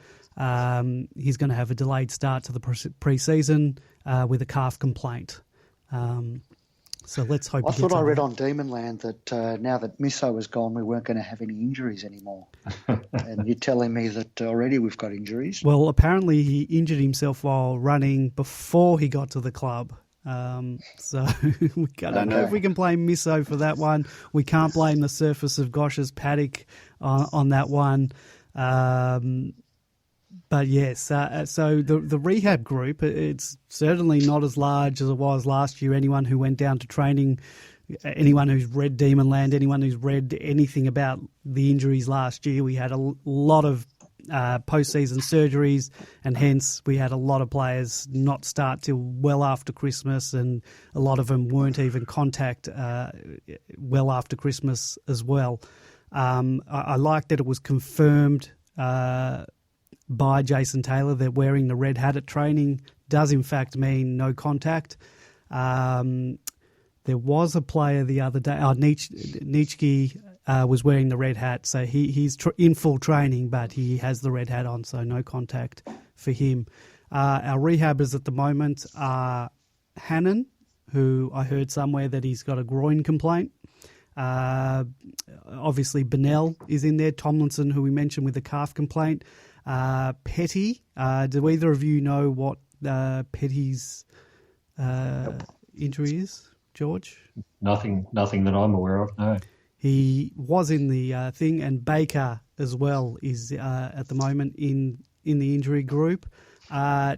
[SPEAKER 1] he's going to have a delayed start to the pre-season with a calf complaint. So let's hope.
[SPEAKER 3] I thought I read on Demonland that now that Misso is gone, we weren't going to have any injuries anymore. And you're telling me that already we've got injuries?
[SPEAKER 1] Well, apparently he injured himself while running before he got to the club. So I don't know if we can blame Misso for that one. We can't blame the surface of Gosh's paddock on that one. But yes, so the rehab group, it's certainly not as large as it was last year. Anyone who went down to training, anyone who's read Demonland, anyone who's read anything about the injuries last year, we had a lot of post-season surgeries, and hence we had a lot of players not start till well after Christmas, and a lot of them weren't even contact well after Christmas as well. I like that it was confirmed by Jason Taylor that wearing the red hat at training does in fact mean no contact. There was a player the other day, Nitschke, was wearing the red hat, so he's in full training, but he has the red hat on, so no contact for him. Our rehabbers at the moment are Hannon, who I heard somewhere that he's got a groin complaint. Obviously Bennell is in there, Tomlinson, who we mentioned with the calf complaint. Petty, do either of you know what Petty's injury is, George?
[SPEAKER 4] Nothing that I'm aware of, no.
[SPEAKER 1] He was in the thing, and Baker as well is at the moment in the injury group.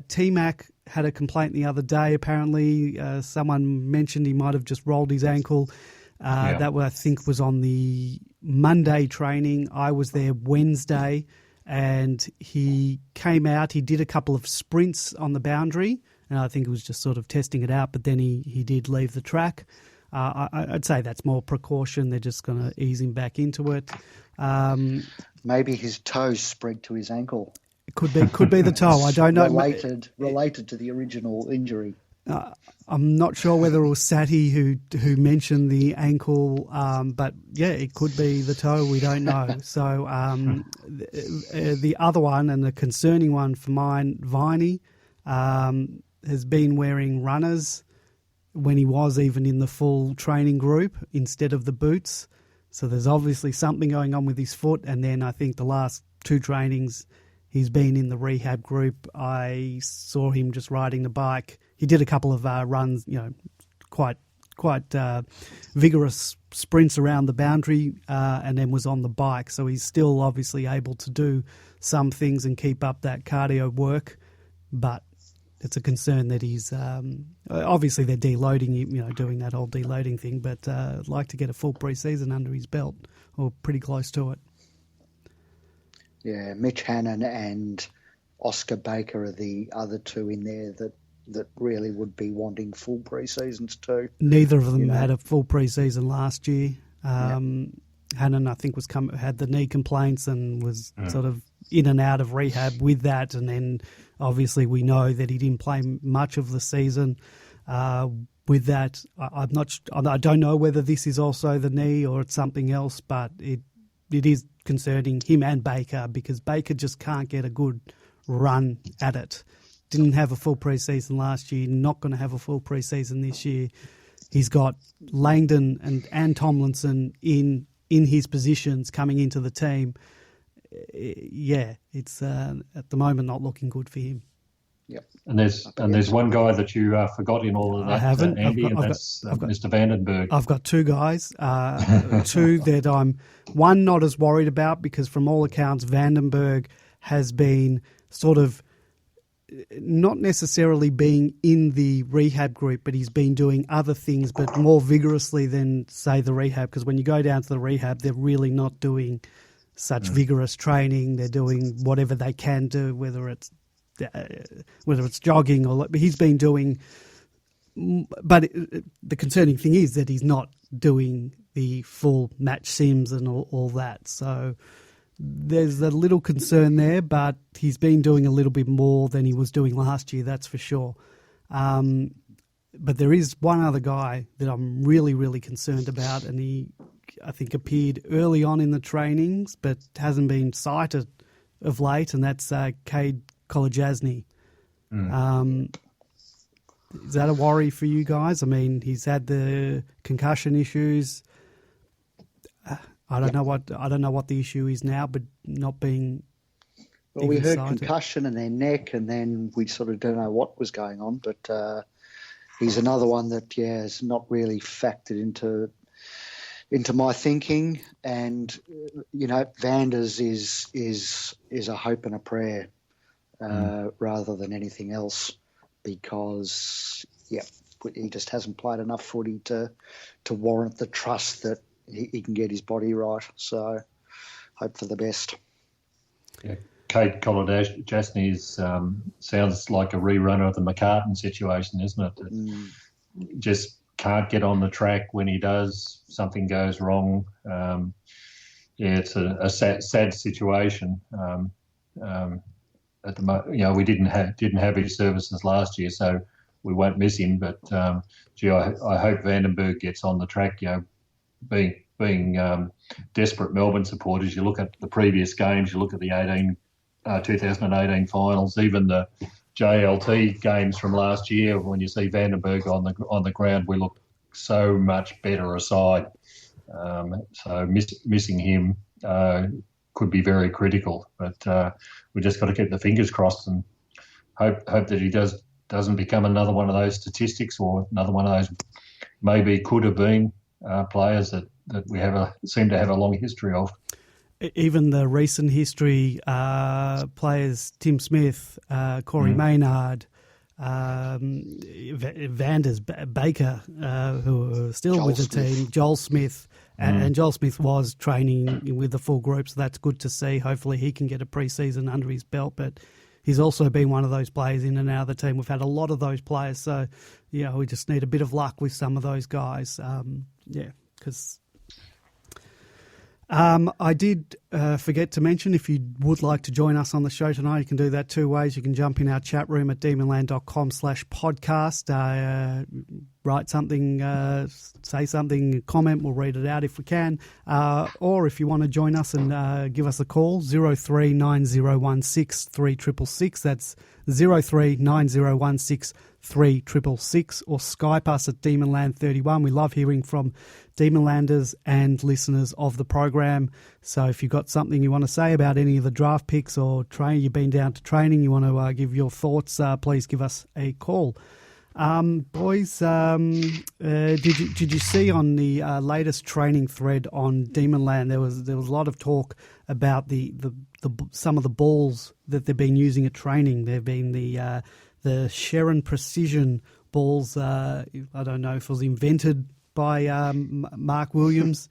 [SPEAKER 1] T-Mac had a complaint the other day. Apparently, someone mentioned he might have just rolled his ankle. That I think was on the Monday training. I was there Wednesday, and he came out. He did a couple of sprints on the boundary, and I think it was just sort of testing it out. But then he did leave the track. I'd say that's more precaution. They're just going to ease him back into it.
[SPEAKER 3] Maybe his toes spread to his ankle.
[SPEAKER 1] It could be the toe. I don't know.
[SPEAKER 3] Related to the original injury.
[SPEAKER 1] I'm not sure whether it was Sati who mentioned the ankle, but yeah, it could be the toe. We don't know. So the other one, and the concerning one for mine, Viney, has been wearing runners when he was even in the full training group instead of the boots. So there's obviously something going on with his foot. And then I think the last two trainings he's been in the rehab group. I saw him just riding the bike. He did a couple of runs, quite vigorous sprints around the boundary, and then was on the bike. So he's still obviously able to do some things and keep up that cardio work, but it's a concern that he's obviously they're deloading, doing that whole deloading thing. But I'd like to get a full pre-season under his belt, or pretty close to it.
[SPEAKER 3] Yeah, Mitch Hannon and Oscar Baker are the other two in there that really would be wanting full pre-seasons too.
[SPEAKER 1] Neither of them had a full pre-season last year. Hannon, I think, had the knee complaints and was sort of in and out of rehab with that, and then obviously we know that he didn't play much of the season with that. I don't know whether this is also the knee or it's something else, but it is concerning him and Baker, because Baker just can't get a good run at it. didn't have a full preseason last year, not going to have a full preseason this year. He's got Langdon and Tomlinson in his positions coming into the team. Yeah, it's at the moment not looking good for him.
[SPEAKER 3] Yep.
[SPEAKER 4] And there's one guy that you forgot in all of that,
[SPEAKER 1] I haven't.
[SPEAKER 4] Andy, that's Mr. Vandenberg.
[SPEAKER 1] I've got two guys, two that I'm one not as worried about because from all accounts Vandenberg has been sort of not necessarily being in the rehab group, but he's been doing other things, but more vigorously than, say, the rehab. Because when you go down to the rehab, they're really not doing such vigorous training. They're doing whatever they can do, whether it's jogging or. But he's been doing. But the concerning thing is that he's not doing the full match sims and all that. So there's a little concern there, but he's been doing a little bit more than he was doing last year, that's for sure. But there is one other guy that I'm really, really concerned about, and he, I think, appeared early on in the trainings but hasn't been cited of late, and that's Cade Kolajasny. Is that a worry for you guys? I mean, he's had the concussion issues. I don't know what the issue is now, but not being.
[SPEAKER 3] Well, we heard
[SPEAKER 1] cited.
[SPEAKER 3] concussion in their neck, and then we sort of don't know what was going on. But he's another one that has not really factored into my thinking. And Vanders is a hope and a prayer rather than anything else, because he just hasn't played enough footy to warrant the trust that he can get his body right. So hope for the best.
[SPEAKER 4] Yeah. Kate Kolajasny sounds like a rerunner of the McCartan situation, isn't it? Just can't get on the track. When he does, something goes wrong. It's a sad situation. At the moment, we didn't have his services last year, so we won't miss him. But I hope Vandenberg gets on the track. Being desperate Melbourne supporters, you look at the previous games, you look at the 2018 finals, even the JLT games from last year. When you see Vandenberg on the ground, we look so much better aside. So missing him could be very critical. But we just got to keep the fingers crossed and hope that he doesn't become another one of those statistics or another one of those maybe could have been players that we seem to have a long history of.
[SPEAKER 1] Even the recent history players, Tim Smith, Corey Maynard, Vanders, Baker, who are still with the team, Joel Smith, and Joel Smith was training with the full group, so that's good to see. Hopefully he can get a pre-season under his belt, but he's also been one of those players in and out of the team. We've had a lot of those players, so we just need a bit of luck with some of those guys. Because I did forget to mention, if you would like to join us on the show tonight, you can do that two ways. You can jump in our chat room at demonland.com/podcast, write something, say something, comment, we'll read it out if we can. Or if you want to join us and give us a call, 039016 3666. That's 039016 3666, or Skype us at Demonland31. We love hearing from Demonlanders and listeners of the program. So if you've got something you want to say about any of the draft picks or you've been down to training, you want to give your thoughts, please give us a call. Boys, did you see on the latest training thread on Demonland, there was a lot of talk about the some of the balls that they've been using at training. They've been the Sharon Precision balls. I don't know if it was invented by Mark Williams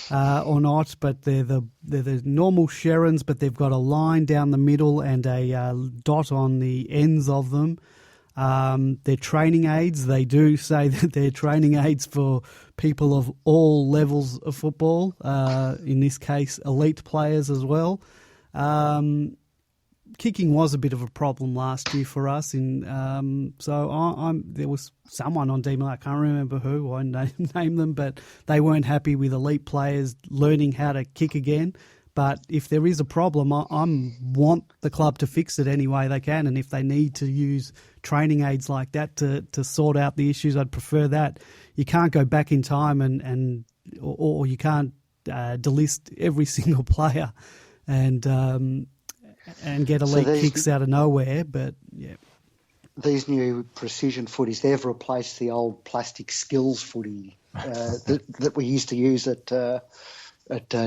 [SPEAKER 1] or not, but they're the normal Sharons, but they've got a line down the middle and a dot on the ends of them. They're training aids. They do say that they're training aids for people of all levels of football, in this case elite players as well. Kicking was a bit of a problem last year for us, so there was someone on Demon, I can't remember who, I won't name them, but they weren't happy with elite players learning how to kick again. But if there is a problem, I want the club to fix it any way they can. And if they need to use training aids like that to sort out the issues, I'd prefer that. You can't go back in time or you can't delist every single player and get elite kicks out of nowhere. But yeah.
[SPEAKER 3] These new precision footies, they've replaced the old plastic skills footy that we used to use at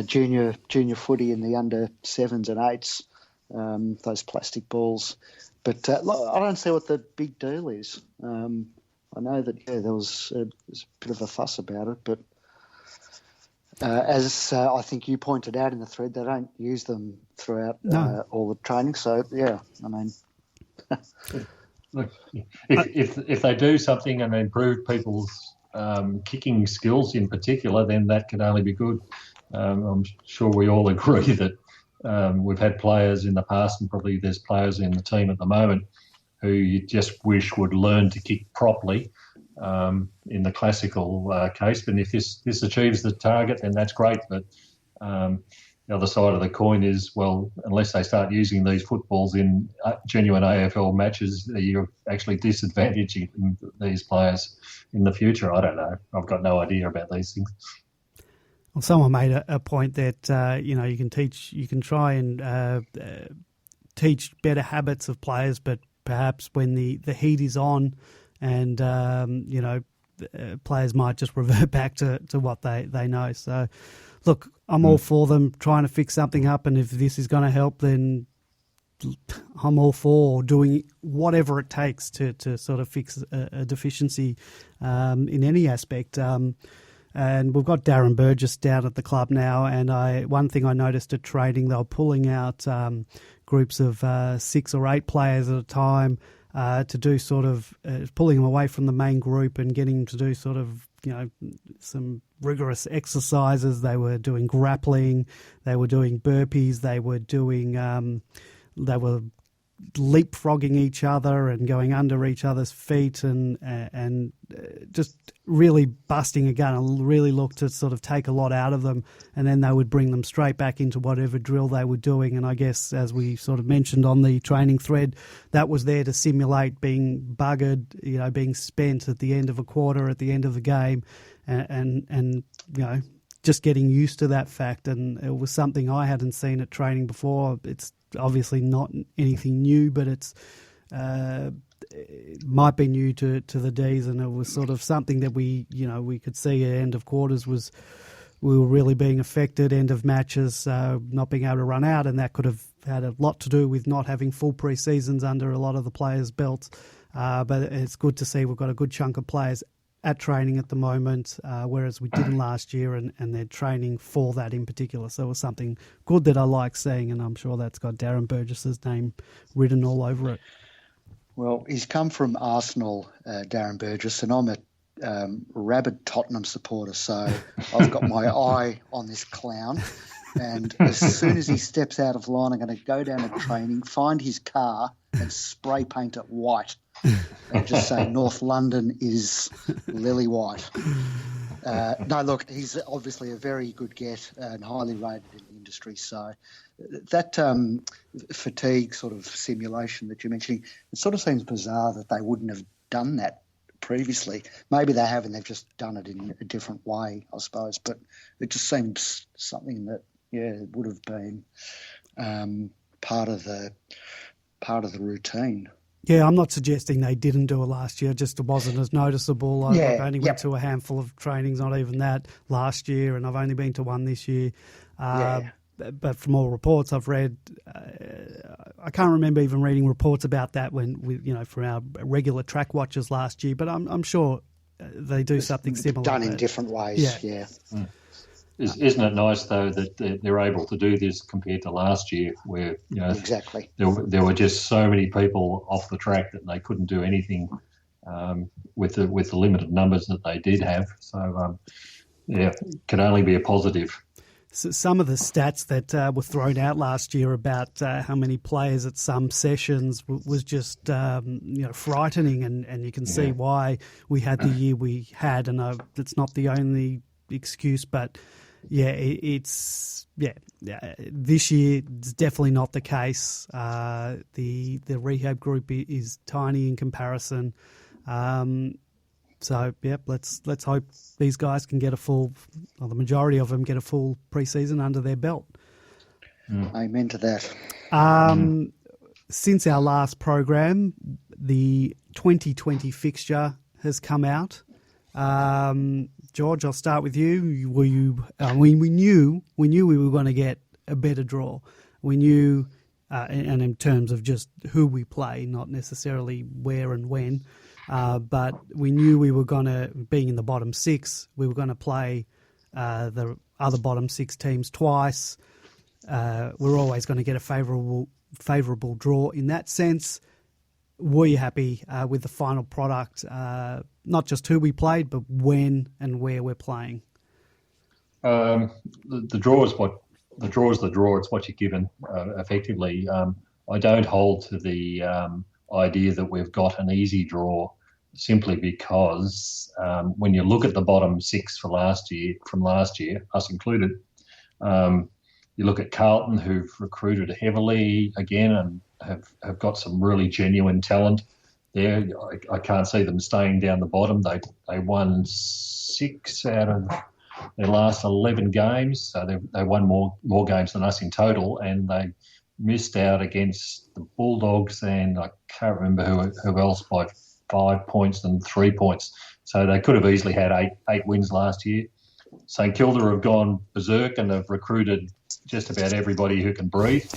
[SPEAKER 3] junior footy in the under 7s and 8s, those plastic balls. But I don't see what the big deal is. I know that there was a bit of a fuss about it, but as I think you pointed out in the thread, they don't use them throughout all the training. So, yeah, I mean...
[SPEAKER 4] Look, if they do something and improve people's kicking skills in particular, then that can only be good. I'm sure we all agree that we've had players in the past, and probably there's players in the team at the moment who you just wish would learn to kick properly in the classical case. But if this achieves the target, then that's great. But the other side of the coin is, well, unless they start using these footballs in genuine AFL matches, you're actually disadvantaging these players in the future. I don't know. I've got no idea about these things.
[SPEAKER 1] Well, someone made a point that you can try and teach better habits of players, but perhaps when the heat is on, and players might just revert back to what they know. So, look, I'm all for them trying to fix something up, and if this is going to help, then I'm all for doing whatever it takes to sort of fix a deficiency in any aspect. And we've got Darren Burgess down at the club now, and one thing I noticed at training, they were pulling out groups of 6 or 8 players at a time to do sort of pulling them away from the main group and getting them to do sort of, some rigorous exercises. They were doing grappling, they were doing burpees, they were leapfrogging each other and going under each other's feet and just really busting a gun and really looked to sort of take a lot out of them, and then they would bring them straight back into whatever drill they were doing. And I guess, as we sort of mentioned on the training thread, that was there to simulate being buggered, being spent at the end of a quarter, at the end of the game, and just getting used to that fact. And it was something I hadn't seen at training before. It's obviously not anything new, but it might be new to the Ds, and it was sort of something that we could see at end of quarters we were really being affected, end of matches, not being able to run out, and that could have had a lot to do with not having full pre-seasons under a lot of the players' belts. But it's good to see we've got a good chunk of players at training at the moment, whereas we didn't last year, and they're training for that in particular. So it was something good that I like seeing, and I'm sure that's got Darren Burgess's name written all over it.
[SPEAKER 3] Well, he's come from Arsenal, Darren Burgess, and I'm a rabid Tottenham supporter, so I've got my eye on this clown. And as soon as he steps out of line, I'm going to go down to training, find his car and spray paint it white. And just say North London is lily white. No, look, he's obviously a very good get and highly rated in the industry. So that fatigue sort of simulation that you're mentioning, it sort of seems bizarre that they wouldn't have done that previously. Maybe they have, and they've just done it in a different way, I suppose. But it just seems something that, would have been part of the routine.
[SPEAKER 1] Yeah, I'm not suggesting they didn't do it last year, just it wasn't as noticeable. I only went to a handful of trainings, not even that, last year, and I've only been to one this year. But from all reports I've read, I can't remember even reading reports about that when from our regular track watchers last year, but I'm sure they do something similar.
[SPEAKER 3] Done in different ways, yeah. Mm.
[SPEAKER 4] Isn't it nice, though, that they're able to do this compared to last year where,
[SPEAKER 3] exactly.
[SPEAKER 4] there were just so many people off the track that they couldn't do anything with the limited numbers that they did have. So, it can only be a positive.
[SPEAKER 1] So some of the stats that were thrown out last year about how many players at some sessions was just frightening, and you can see why we had the year we had, and it's not the only excuse, but It's this year it's definitely not the case. The rehab group is tiny in comparison. So let's hope these guys can get the majority of them get a full preseason under their belt.
[SPEAKER 3] Amen to that.
[SPEAKER 1] Since our last program, the 2020 fixture has come out. George, I'll start with you. Were you? We knew we were going to get a better draw. We knew, and in terms of just who we play, not necessarily where and when, but we knew we were going to, being in the bottom six, we were going to play the other bottom six teams twice. We're always going to get a favourable draw in that sense. Were you happy with the final product? Not just who we played, but when and where we're playing.
[SPEAKER 4] The draw is the draw. It's what you're given effectively. I don't hold to the idea that we've got an easy draw, simply because when you look at the bottom six from last year, us included, you look at Carlton, who've recruited heavily again and have got some really genuine talent there. I can't see them staying down the bottom. They won 6 out of their last 11 games, so they won more games than us in total, and they missed out against the Bulldogs and I can't remember who else by 5 points and 3 points. So they could have easily had eight wins last year. St Kilda have gone berserk and have recruited just about everybody who can breathe.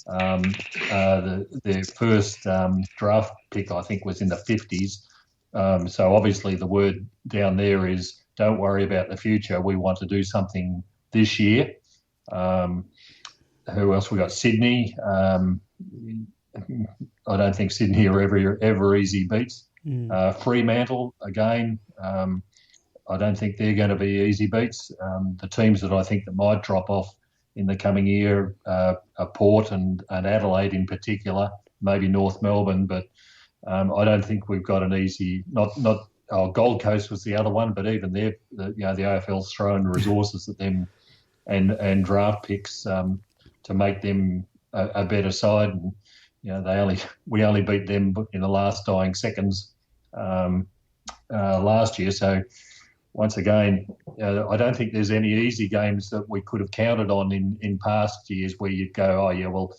[SPEAKER 4] Their first draft pick, I think, was in the 50s. So obviously the word down there is, don't worry about the future. We want to do something this year. Who else we got? Sydney. I don't think Sydney are ever easy beats. Fremantle, again, I don't think they're going to be easy beats. The teams that I think that might drop off in the coming year are Port and Adelaide in particular, maybe North Melbourne, but I don't think we've got an easy. Gold Coast was the other one, but even there, the AFL's thrown resources at them and draft picks to make them a better side. And, we only beat them in the last dying seconds last year. So once again, I don't think there's any easy games that we could have counted on in past years where you'd go,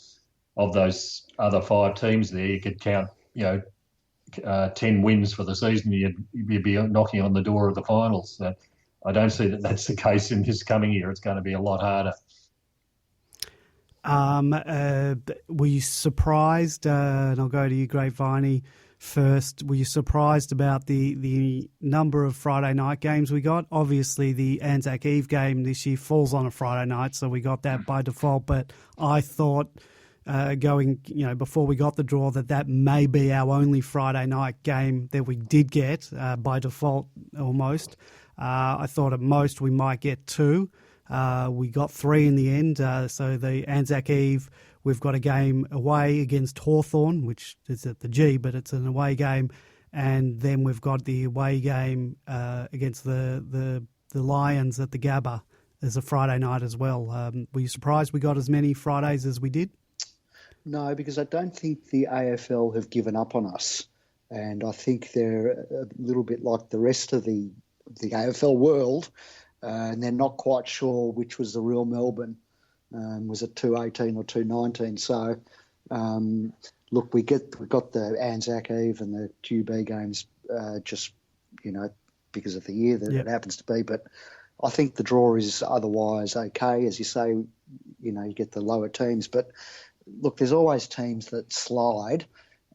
[SPEAKER 4] of those other 5 teams there, you could count, 10 wins for the season, you'd be knocking on the door of the finals. So I don't see that that's the case in this coming year. It's going to be a lot harder.
[SPEAKER 1] Were you surprised, and I'll go to you, Grapeviney, first, were you surprised about the number of Friday night games we got? Obviously, the Anzac Eve game this year falls on a Friday night, so we got that by default, but I thought before we got the draw that may be our only Friday night game that we did get by default almost. I thought at most we might get 2. We got 3 in the end. So the Anzac Eve, we've got a game away against Hawthorn, which is at the G, but it's an away game. And then we've got the away game against the Lions at the Gabba as a Friday night as well. Were you surprised we got as many Fridays as we did?
[SPEAKER 3] No, because I don't think the AFL have given up on us. And I think they're a little bit like the rest of the AFL world. And they're not quite sure which was the real Melbourne. Was it 218 or 219? So, look, we got the Anzac Eve and the QB games just, because of the year that it happens to be. But I think the draw is otherwise okay. As you say, you get the lower teams. But, look, there's always teams that slide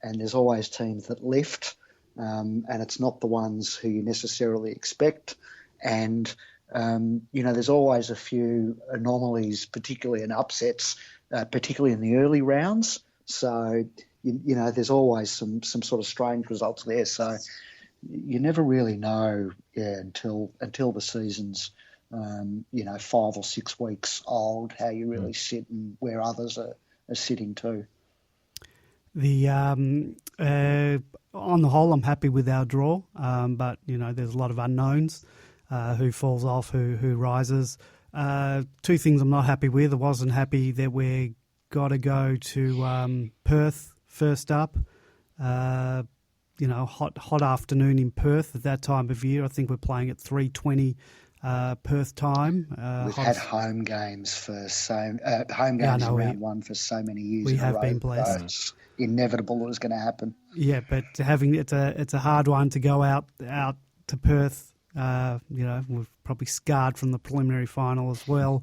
[SPEAKER 3] and there's always teams that lift, and it's not the ones who you necessarily expect. And there's always a few anomalies, particularly in upsets, particularly in the early rounds. So, there's always some sort of strange results there. So you never really know until the season's, 5 or 6 weeks old, how you really sit and where others are sitting too.
[SPEAKER 1] On the whole, I'm happy with our draw, but, there's a lot of unknowns. Who falls off, who rises. Two things I'm not happy with. I wasn't happy that we're got to go to Perth first up. Hot afternoon in Perth at that time of year. I think we're playing at 3:20 Perth time.
[SPEAKER 3] We've had home games for round one for so many years.
[SPEAKER 1] We
[SPEAKER 3] in
[SPEAKER 1] have
[SPEAKER 3] a row.
[SPEAKER 1] been blessed.
[SPEAKER 3] It's inevitable it was going to happen.
[SPEAKER 1] Yeah, but it's a hard one to go out to Perth. We're probably scarred from the preliminary final as well.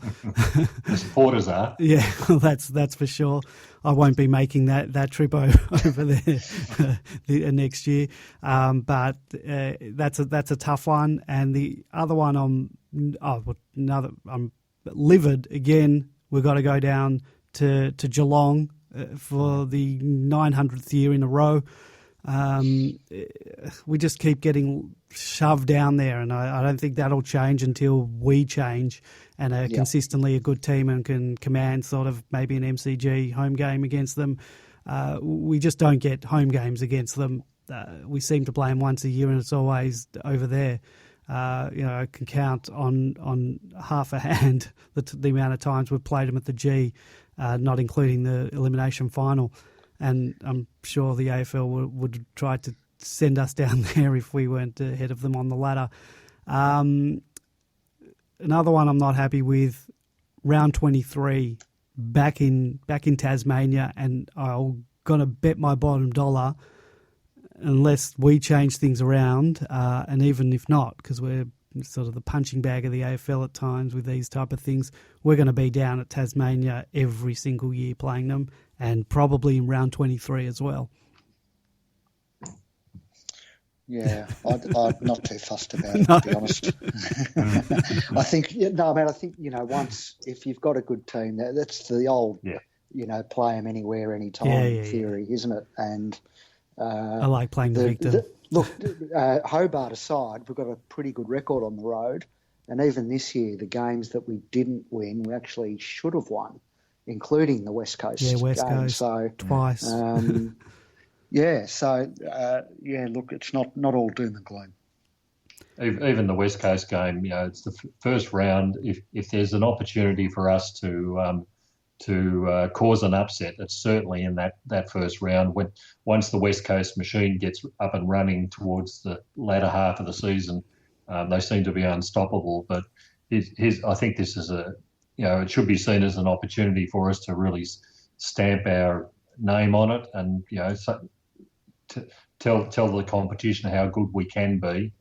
[SPEAKER 4] The supporters are.
[SPEAKER 1] Yeah, well, that's for sure. I won't be making that trip over there next year. But that's a tough one. And the other one, I'm livid again. We've got to go down to Geelong for the 900th year in a row. We just keep getting shoved down there, and I don't think that'll change until we change and are consistently a good team and can command sort of maybe an MCG home game against them. We just don't get home games against them. We seem to play them once a year, and it's always over there. I can count on half a hand the amount of times we've played them at the G, not including the elimination final. And I'm sure the AFL would try to send us down there if we weren't ahead of them on the ladder. Another one I'm not happy with, round 23, back in Tasmania, and I'm going to bet my bottom dollar, unless we change things around, and even if not, because we're sort of the punching bag of the AFL at times with these type of things, we're going to be down at Tasmania every single year playing them, and probably in round 23 as well.
[SPEAKER 3] Yeah, I'm not too fussed about it, to be honest. I think, once, if you've got a good team, that's the old, play them anywhere, anytime theory, isn't it? And
[SPEAKER 1] I like playing the victim.
[SPEAKER 3] Look, Hobart aside, we've got a pretty good record on the road. And even this year, the games that we didn't win, we actually should have won, including the West Coast game.
[SPEAKER 1] Coast,
[SPEAKER 3] so,
[SPEAKER 1] twice.
[SPEAKER 3] Look, it's not all doom and gloom.
[SPEAKER 4] Even the West Coast game, it's the first round. If there's an opportunity for us to cause an upset, it's certainly in that first round. Once the West Coast machine gets up and running towards the latter half of the season, they seem to be unstoppable. But I think this is it should be seen as an opportunity for us to really stamp our name on it, and tell the competition how good we can be.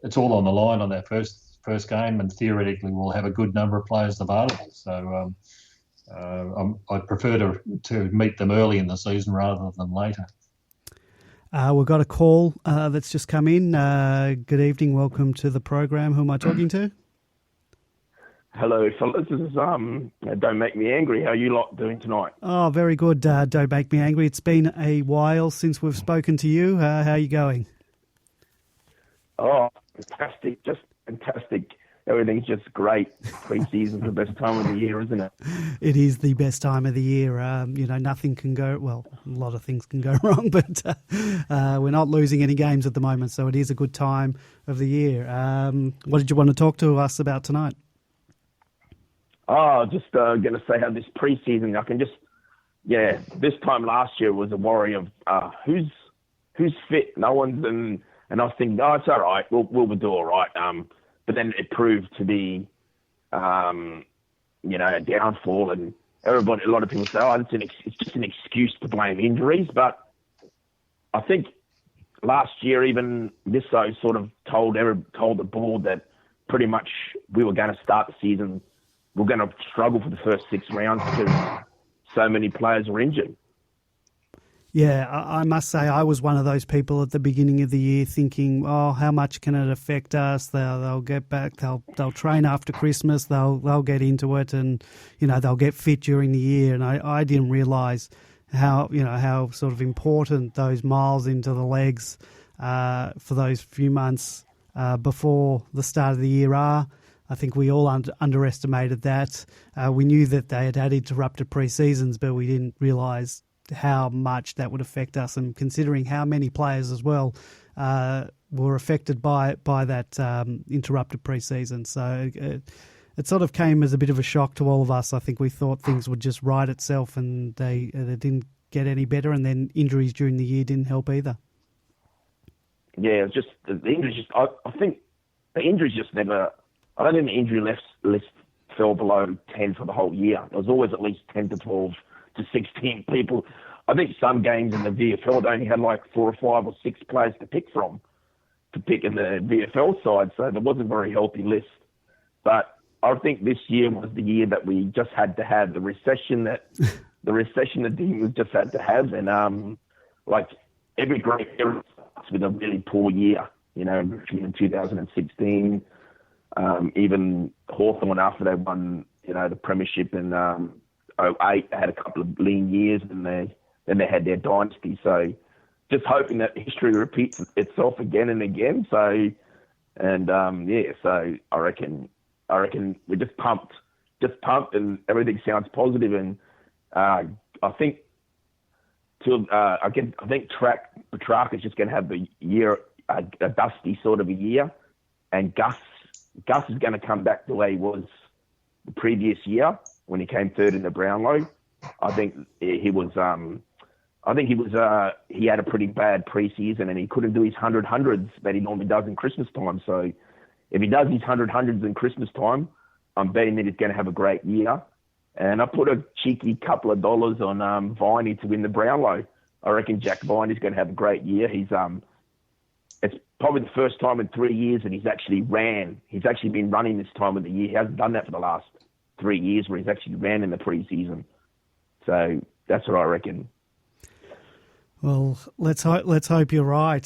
[SPEAKER 4] It's all on the line on that first game, and theoretically we'll have a good number of players available. So I'd prefer to meet them early in the season rather than later.
[SPEAKER 1] We've got a call that's just come in. Good evening, welcome to the program. Who am I talking to?
[SPEAKER 5] Hello, fellas. This is Don't Make Me Angry. How are you lot doing tonight?
[SPEAKER 1] Oh, very good. Don't Make Me Angry. It's been a while since we've spoken to you. How are you going?
[SPEAKER 5] Oh, fantastic. Just fantastic. Everything's just great. Pre-season's the best time of the year, isn't it?
[SPEAKER 1] It is the best time of the year. Nothing can go, well, a lot of things can go wrong, but we're not losing any games at the moment, so it is a good time of the year. What did you want to talk to us about tonight?
[SPEAKER 5] Oh, just going to say how this pre-season, this time last year was a worry of who's fit. No one's and I was thinking, it's all right, we'll do all right. But then it proved to be, a downfall, and a lot of people say, it's just an excuse to blame injuries. But I think last year, even Misso sort of told the board that pretty much we were going to start the season. We're going to struggle for the first 6 rounds because so many players were injured.
[SPEAKER 1] Yeah, I must say I was one of those people at the beginning of the year thinking, how much can it affect us? They'll get back, they'll train after Christmas, they'll get into it, and they'll get fit during the year. And I didn't realise how sort of important those miles into the legs for those few months before the start of the year are. I think we all underestimated that. We knew that they had interrupted pre-seasons, but we didn't realise how much that would affect us, and considering how many players as well were affected by that interrupted pre-season. So it sort of came as a bit of a shock to all of us. I think we thought things would just right itself, and they didn't get any better, and then injuries during the year didn't help either.
[SPEAKER 5] Yeah, it's just the injuries. I think the injuries just never. I don't think the injury list fell below 10 for the whole year. There was always at least 10 to 12 to 16 people. I think some games in the VFL they only had like 4 or 5 or 6 players to pick in the VFL side, so there wasn't a very healthy list. But I think this year was the year that we just had to have the recession that the team just had to have, and like every great era starts with a really poor year. Richmond in 2016, even Hawthorn after they won, the premiership in 2008, they had a couple of lean years, and then they had their dynasty. So just hoping that history repeats itself again and again. So, and so I reckon we're just pumped, and everything sounds positive. And I think Petrarca is just going to have a dusty sort of a year, and Gus is going to come back the way he was the previous year when he came third in the Brownlow. I think he had a pretty bad preseason, and he couldn't do his 100-100s that he normally does in Christmas time. So if he does his 100-100s in Christmas time, I'm betting that he's going to have a great year. And I put a cheeky couple of dollars on Viney to win the Brownlow. I reckon Jack Viney's going to have a great year. It's probably the first time in 3 years that he's actually ran. He's actually been running this time of the year. He hasn't done that for the last 3 years where he's actually ran in the preseason. So that's what I reckon.
[SPEAKER 1] Well, let's hope you're right.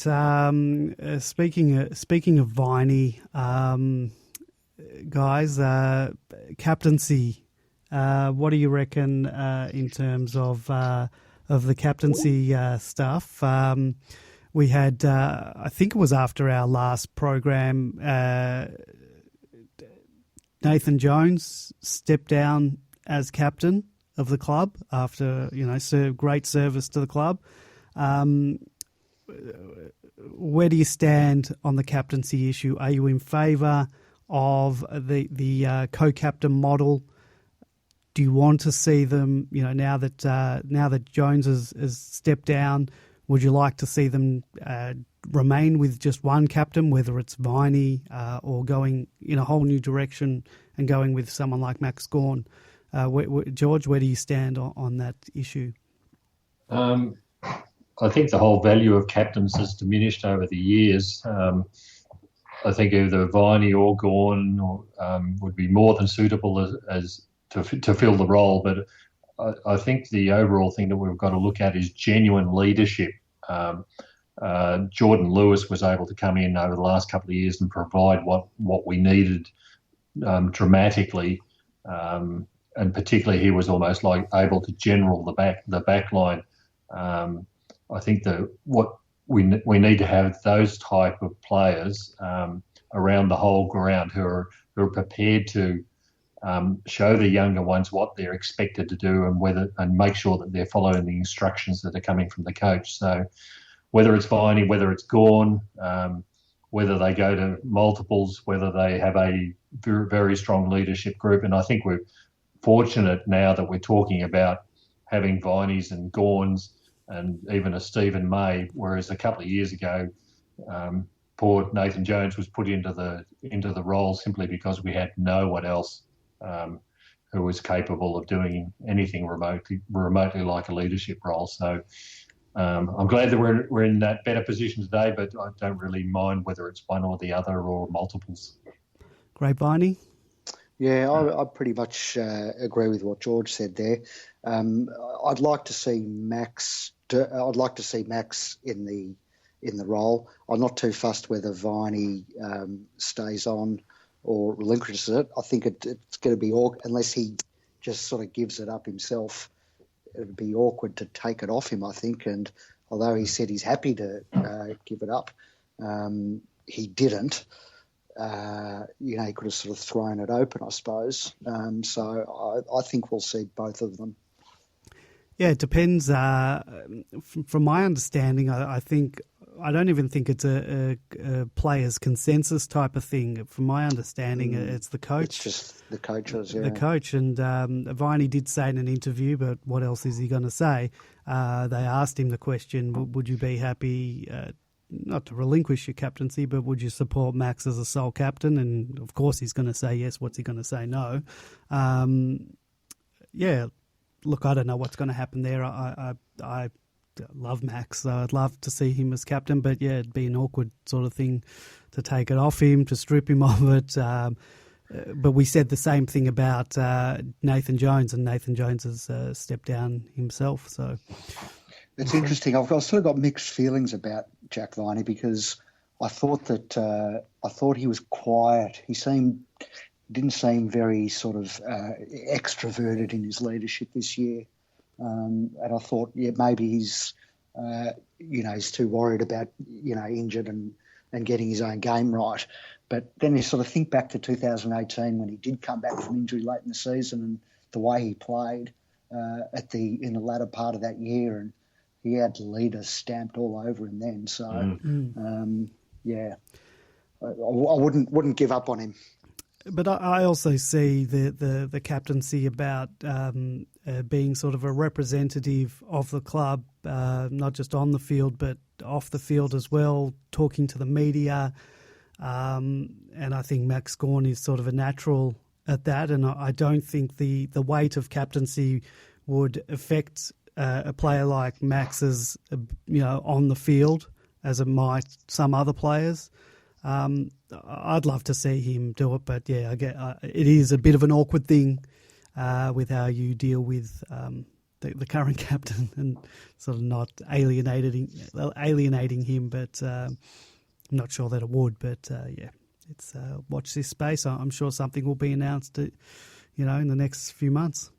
[SPEAKER 1] Speaking of Viney, guys, captaincy. What do you reckon in terms of the captaincy stuff? We had, I think it was after our last program, Nathan Jones stepped down as captain of the club after great service to the club. Where do you stand on the captaincy issue? Are you in favour of the co-captain model? Do you want to see them? Now that Jones has stepped down, would you like to see them remain with just one captain, whether it's Viney or going in a whole new direction and going with someone like Max Gawn? George, where do you stand on that issue?
[SPEAKER 4] I think the whole value of captains has diminished over the years. I think either Viney or Gawn would be more than suitable as to fill the role. But I think the overall thing that we've got to look at is genuine leadership. Jordan Lewis was able to come in over the last couple of years and provide what we needed dramatically, and particularly he was almost like able to general the back line. I think what we need to have those type of players around the whole ground who are prepared to show the younger ones what they're expected to do and make sure that they're following the instructions that are coming from the coach. So whether it's Viney, whether it's Gawn, whether they go to multiples, whether they have a very, very strong leadership group. And I think we're fortunate now that we're talking about having Vineys and Gawns and even a Stephen May, whereas a couple of years ago, poor Nathan Jones was put into the role simply because we had no one else who was capable of doing anything remotely like a leadership role. So I'm glad that we're in that better position today, but I don't really mind whether it's one or the other or multiples.
[SPEAKER 1] Great, Viney.
[SPEAKER 3] Yeah, I pretty much agree with what George said there. I'd like to see Max. I'd like to see Max in the role. I'm not too fussed whether Viney stays on or relinquishes it. I think it's going to be awkward unless he just sort of gives it up himself. It would be awkward to take it off him, I think. And although he said he's happy to give it up, he didn't. He could have sort of thrown it open, I suppose. So I think we'll see both of them.
[SPEAKER 1] Yeah, it depends. From my understanding, I think I don't even think it's a players' consensus type of thing. From my understanding, it's the coach.
[SPEAKER 3] It's just the coaches, yeah.
[SPEAKER 1] The coach. And Viney did say in an interview, but what else is he going to say? They asked him the question, would you be happy not to relinquish your captaincy, but would you support Max as a sole captain? And, of course, he's going to say yes. What's he going to say no? Yeah, look, I don't know what's going to happen there. I love Max, so I'd love to see him as captain, but yeah, it'd be an awkward sort of thing to take it off him, to strip him of it. But we said the same thing about Nathan Jones, and Nathan Jones has stepped down himself. So
[SPEAKER 3] it's interesting. I've sort of got mixed feelings about Jack Viney, because I thought he was quiet. He didn't seem very sort of extroverted in his leadership this year. And I thought, yeah, maybe he's too worried about, injured and getting his own game right. But then you sort of think back to 2018 when he did come back from injury late in the season, and the way he played in the latter part of that year, and he had leaders stamped all over him then. So, yeah, I wouldn't give up on him.
[SPEAKER 1] But I also see the captaincy about being sort of a representative of the club, not just on the field but off the field as well, talking to the media. And I think Max Gawn is sort of a natural at that. And I don't think the weight of captaincy would affect a player like Max's, on the field as it might some other players. I'd love to see him do it, but yeah, it is a bit of an awkward thing with how you deal with the current captain, and sort of not alienating him. But I'm not sure that it would. But yeah, it's watch this space. I'm sure something will be announced, in the next few months.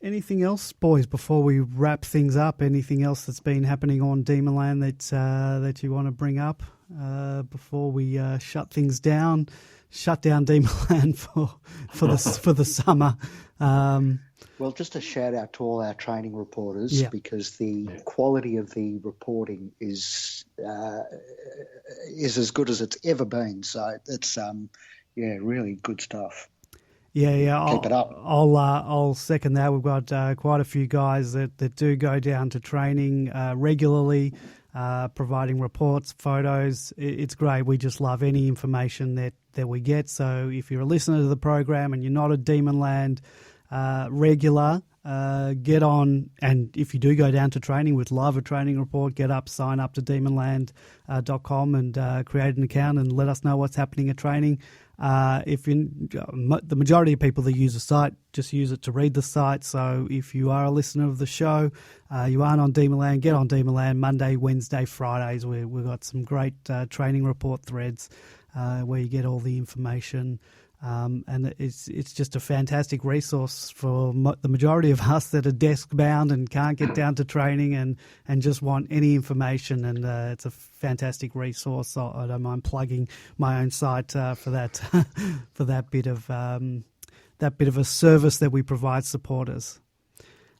[SPEAKER 1] Anything else, boys, before we wrap things up? Anything else that's been happening on Demonland that you want to bring up before we shut things down? Shut down Demonland for the summer.
[SPEAKER 3] Well, just a shout out to all our training reporters, because the quality of the reporting is as good as it's ever been. So it's really good stuff.
[SPEAKER 1] Yeah.
[SPEAKER 3] Keep it up.
[SPEAKER 1] I'll second that. We've got quite a few guys that do go down to training regularly, providing reports, photos. It's great. We just love any information that we get. So if you're a listener to the program and you're not a Demonland regular, get on. And if you do go down to training, we'd love a training report. Get up, sign up to demonland.com and create an account and let us know what's happening at training. The majority of people that use the site just use it to read the site. So if you are a listener of the show, you aren't on Demonland, get on Demonland Monday, Wednesday, Fridays. We've got some great training report threads where you get all the information. And it's just a fantastic resource for the majority of us that are desk-bound and can't get down to training and just want any information. And it's a fantastic resource. I don't mind plugging my own site for that for that bit of a service that we provide supporters.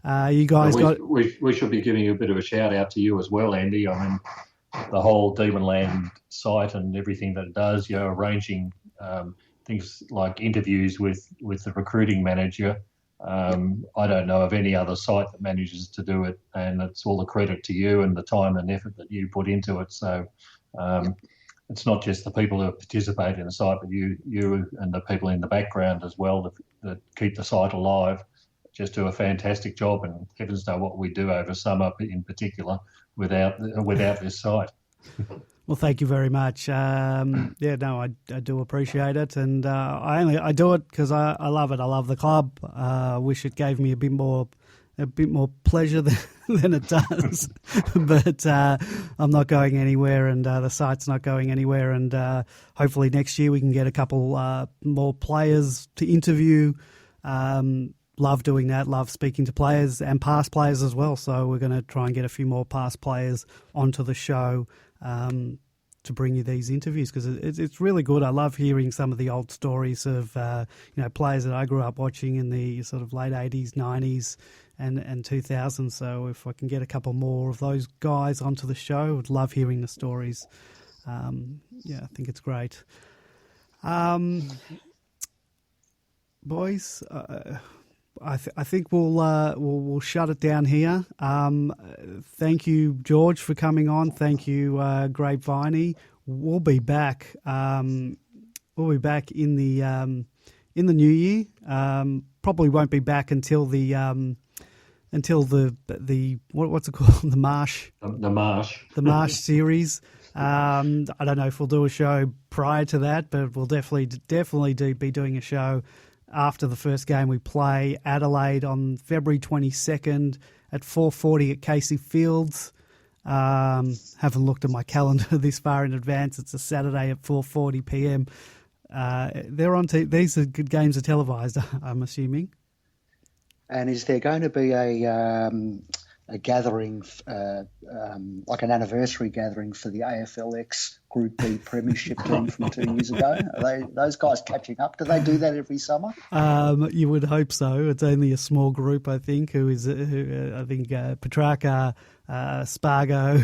[SPEAKER 1] You guys
[SPEAKER 4] we should be giving you a bit of a shout out to you as well, Andy. I mean, the whole Demonland site and everything that it does. Arranging. Things like interviews with the recruiting manager. I don't know of any other site that manages to do it, and it's all the credit to you and the time and effort that you put into it. So it's not just the people who participate in the site, but you and the people in the background as well that keep the site alive. Just do a fantastic job, and heavens know what we do over summer in particular without this site.
[SPEAKER 1] Well, thank you very much. I do appreciate it, and I do it because I love it. I love the club. I wish it gave me a bit more pleasure than it does, but I'm not going anywhere, and the site's not going anywhere. And hopefully next year we can get a couple more players to interview. Love doing that. Love speaking to players and past players as well. So we're going to try and get a few more past players onto the show. To bring you these interviews, because it's really good. I love hearing some of the old stories of players that I grew up watching in the sort of late 80s, 90s, and 2000. So if I can get a couple more of those guys onto the show, I would love hearing the stories. I think it's great. Boys, I think we'll shut it down here. Thank you, George, for coming on. Thank you, Grapeviney. We'll be back. We'll be back in the new year. Probably won't be back until the what's it called? The Marsh.
[SPEAKER 4] The Marsh.
[SPEAKER 1] The Marsh series. I don't know if we'll do a show prior to that, but we'll definitely be doing a show after the first game we play, Adelaide, on February 22nd at 4:40 at Casey Fields. Haven't looked at my calendar this far in advance. It's a Saturday at 4:40 p.m. They're on. These are good games are televised, I'm assuming.
[SPEAKER 3] And is there going to be a gathering, like an anniversary gathering for the AFLX Group B Premiership team from 2 years ago? Are those guys catching up? Do they do that every summer?
[SPEAKER 1] You would hope so. It's only a small group, I think. Petrarca, Spargo,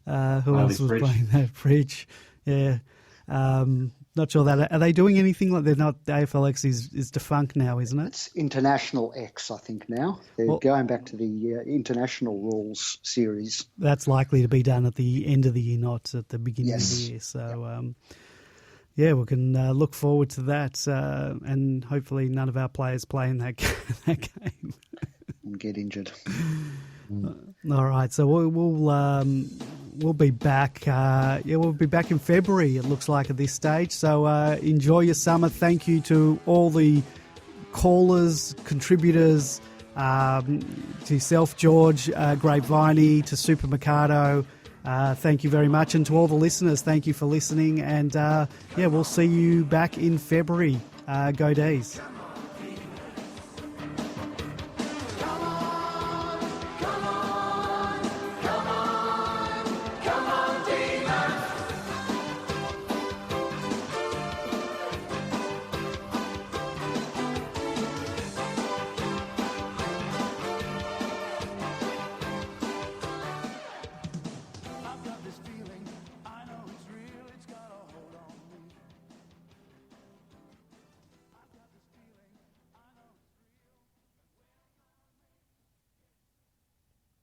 [SPEAKER 1] who else was playing that bridge? Yeah. Not sure that are they doing anything like they're not. The AFLX is defunct now, isn't it?
[SPEAKER 3] It's International X, I think now. They're going back to the International Rules series.
[SPEAKER 1] That's likely to be done at the end of the year, not at the beginning of the year. So, we can look forward to that, and hopefully none of our players play in that game
[SPEAKER 3] and get injured.
[SPEAKER 1] All right, so we'll be back. We'll be back in February, it looks like, at this stage. So enjoy your summer. Thank you to all the callers, contributors, to yourself, George, Grapeviney, to Super Mikado. Thank you very much. And to all the listeners, thank you for listening. And we'll see you back in February. Go D's.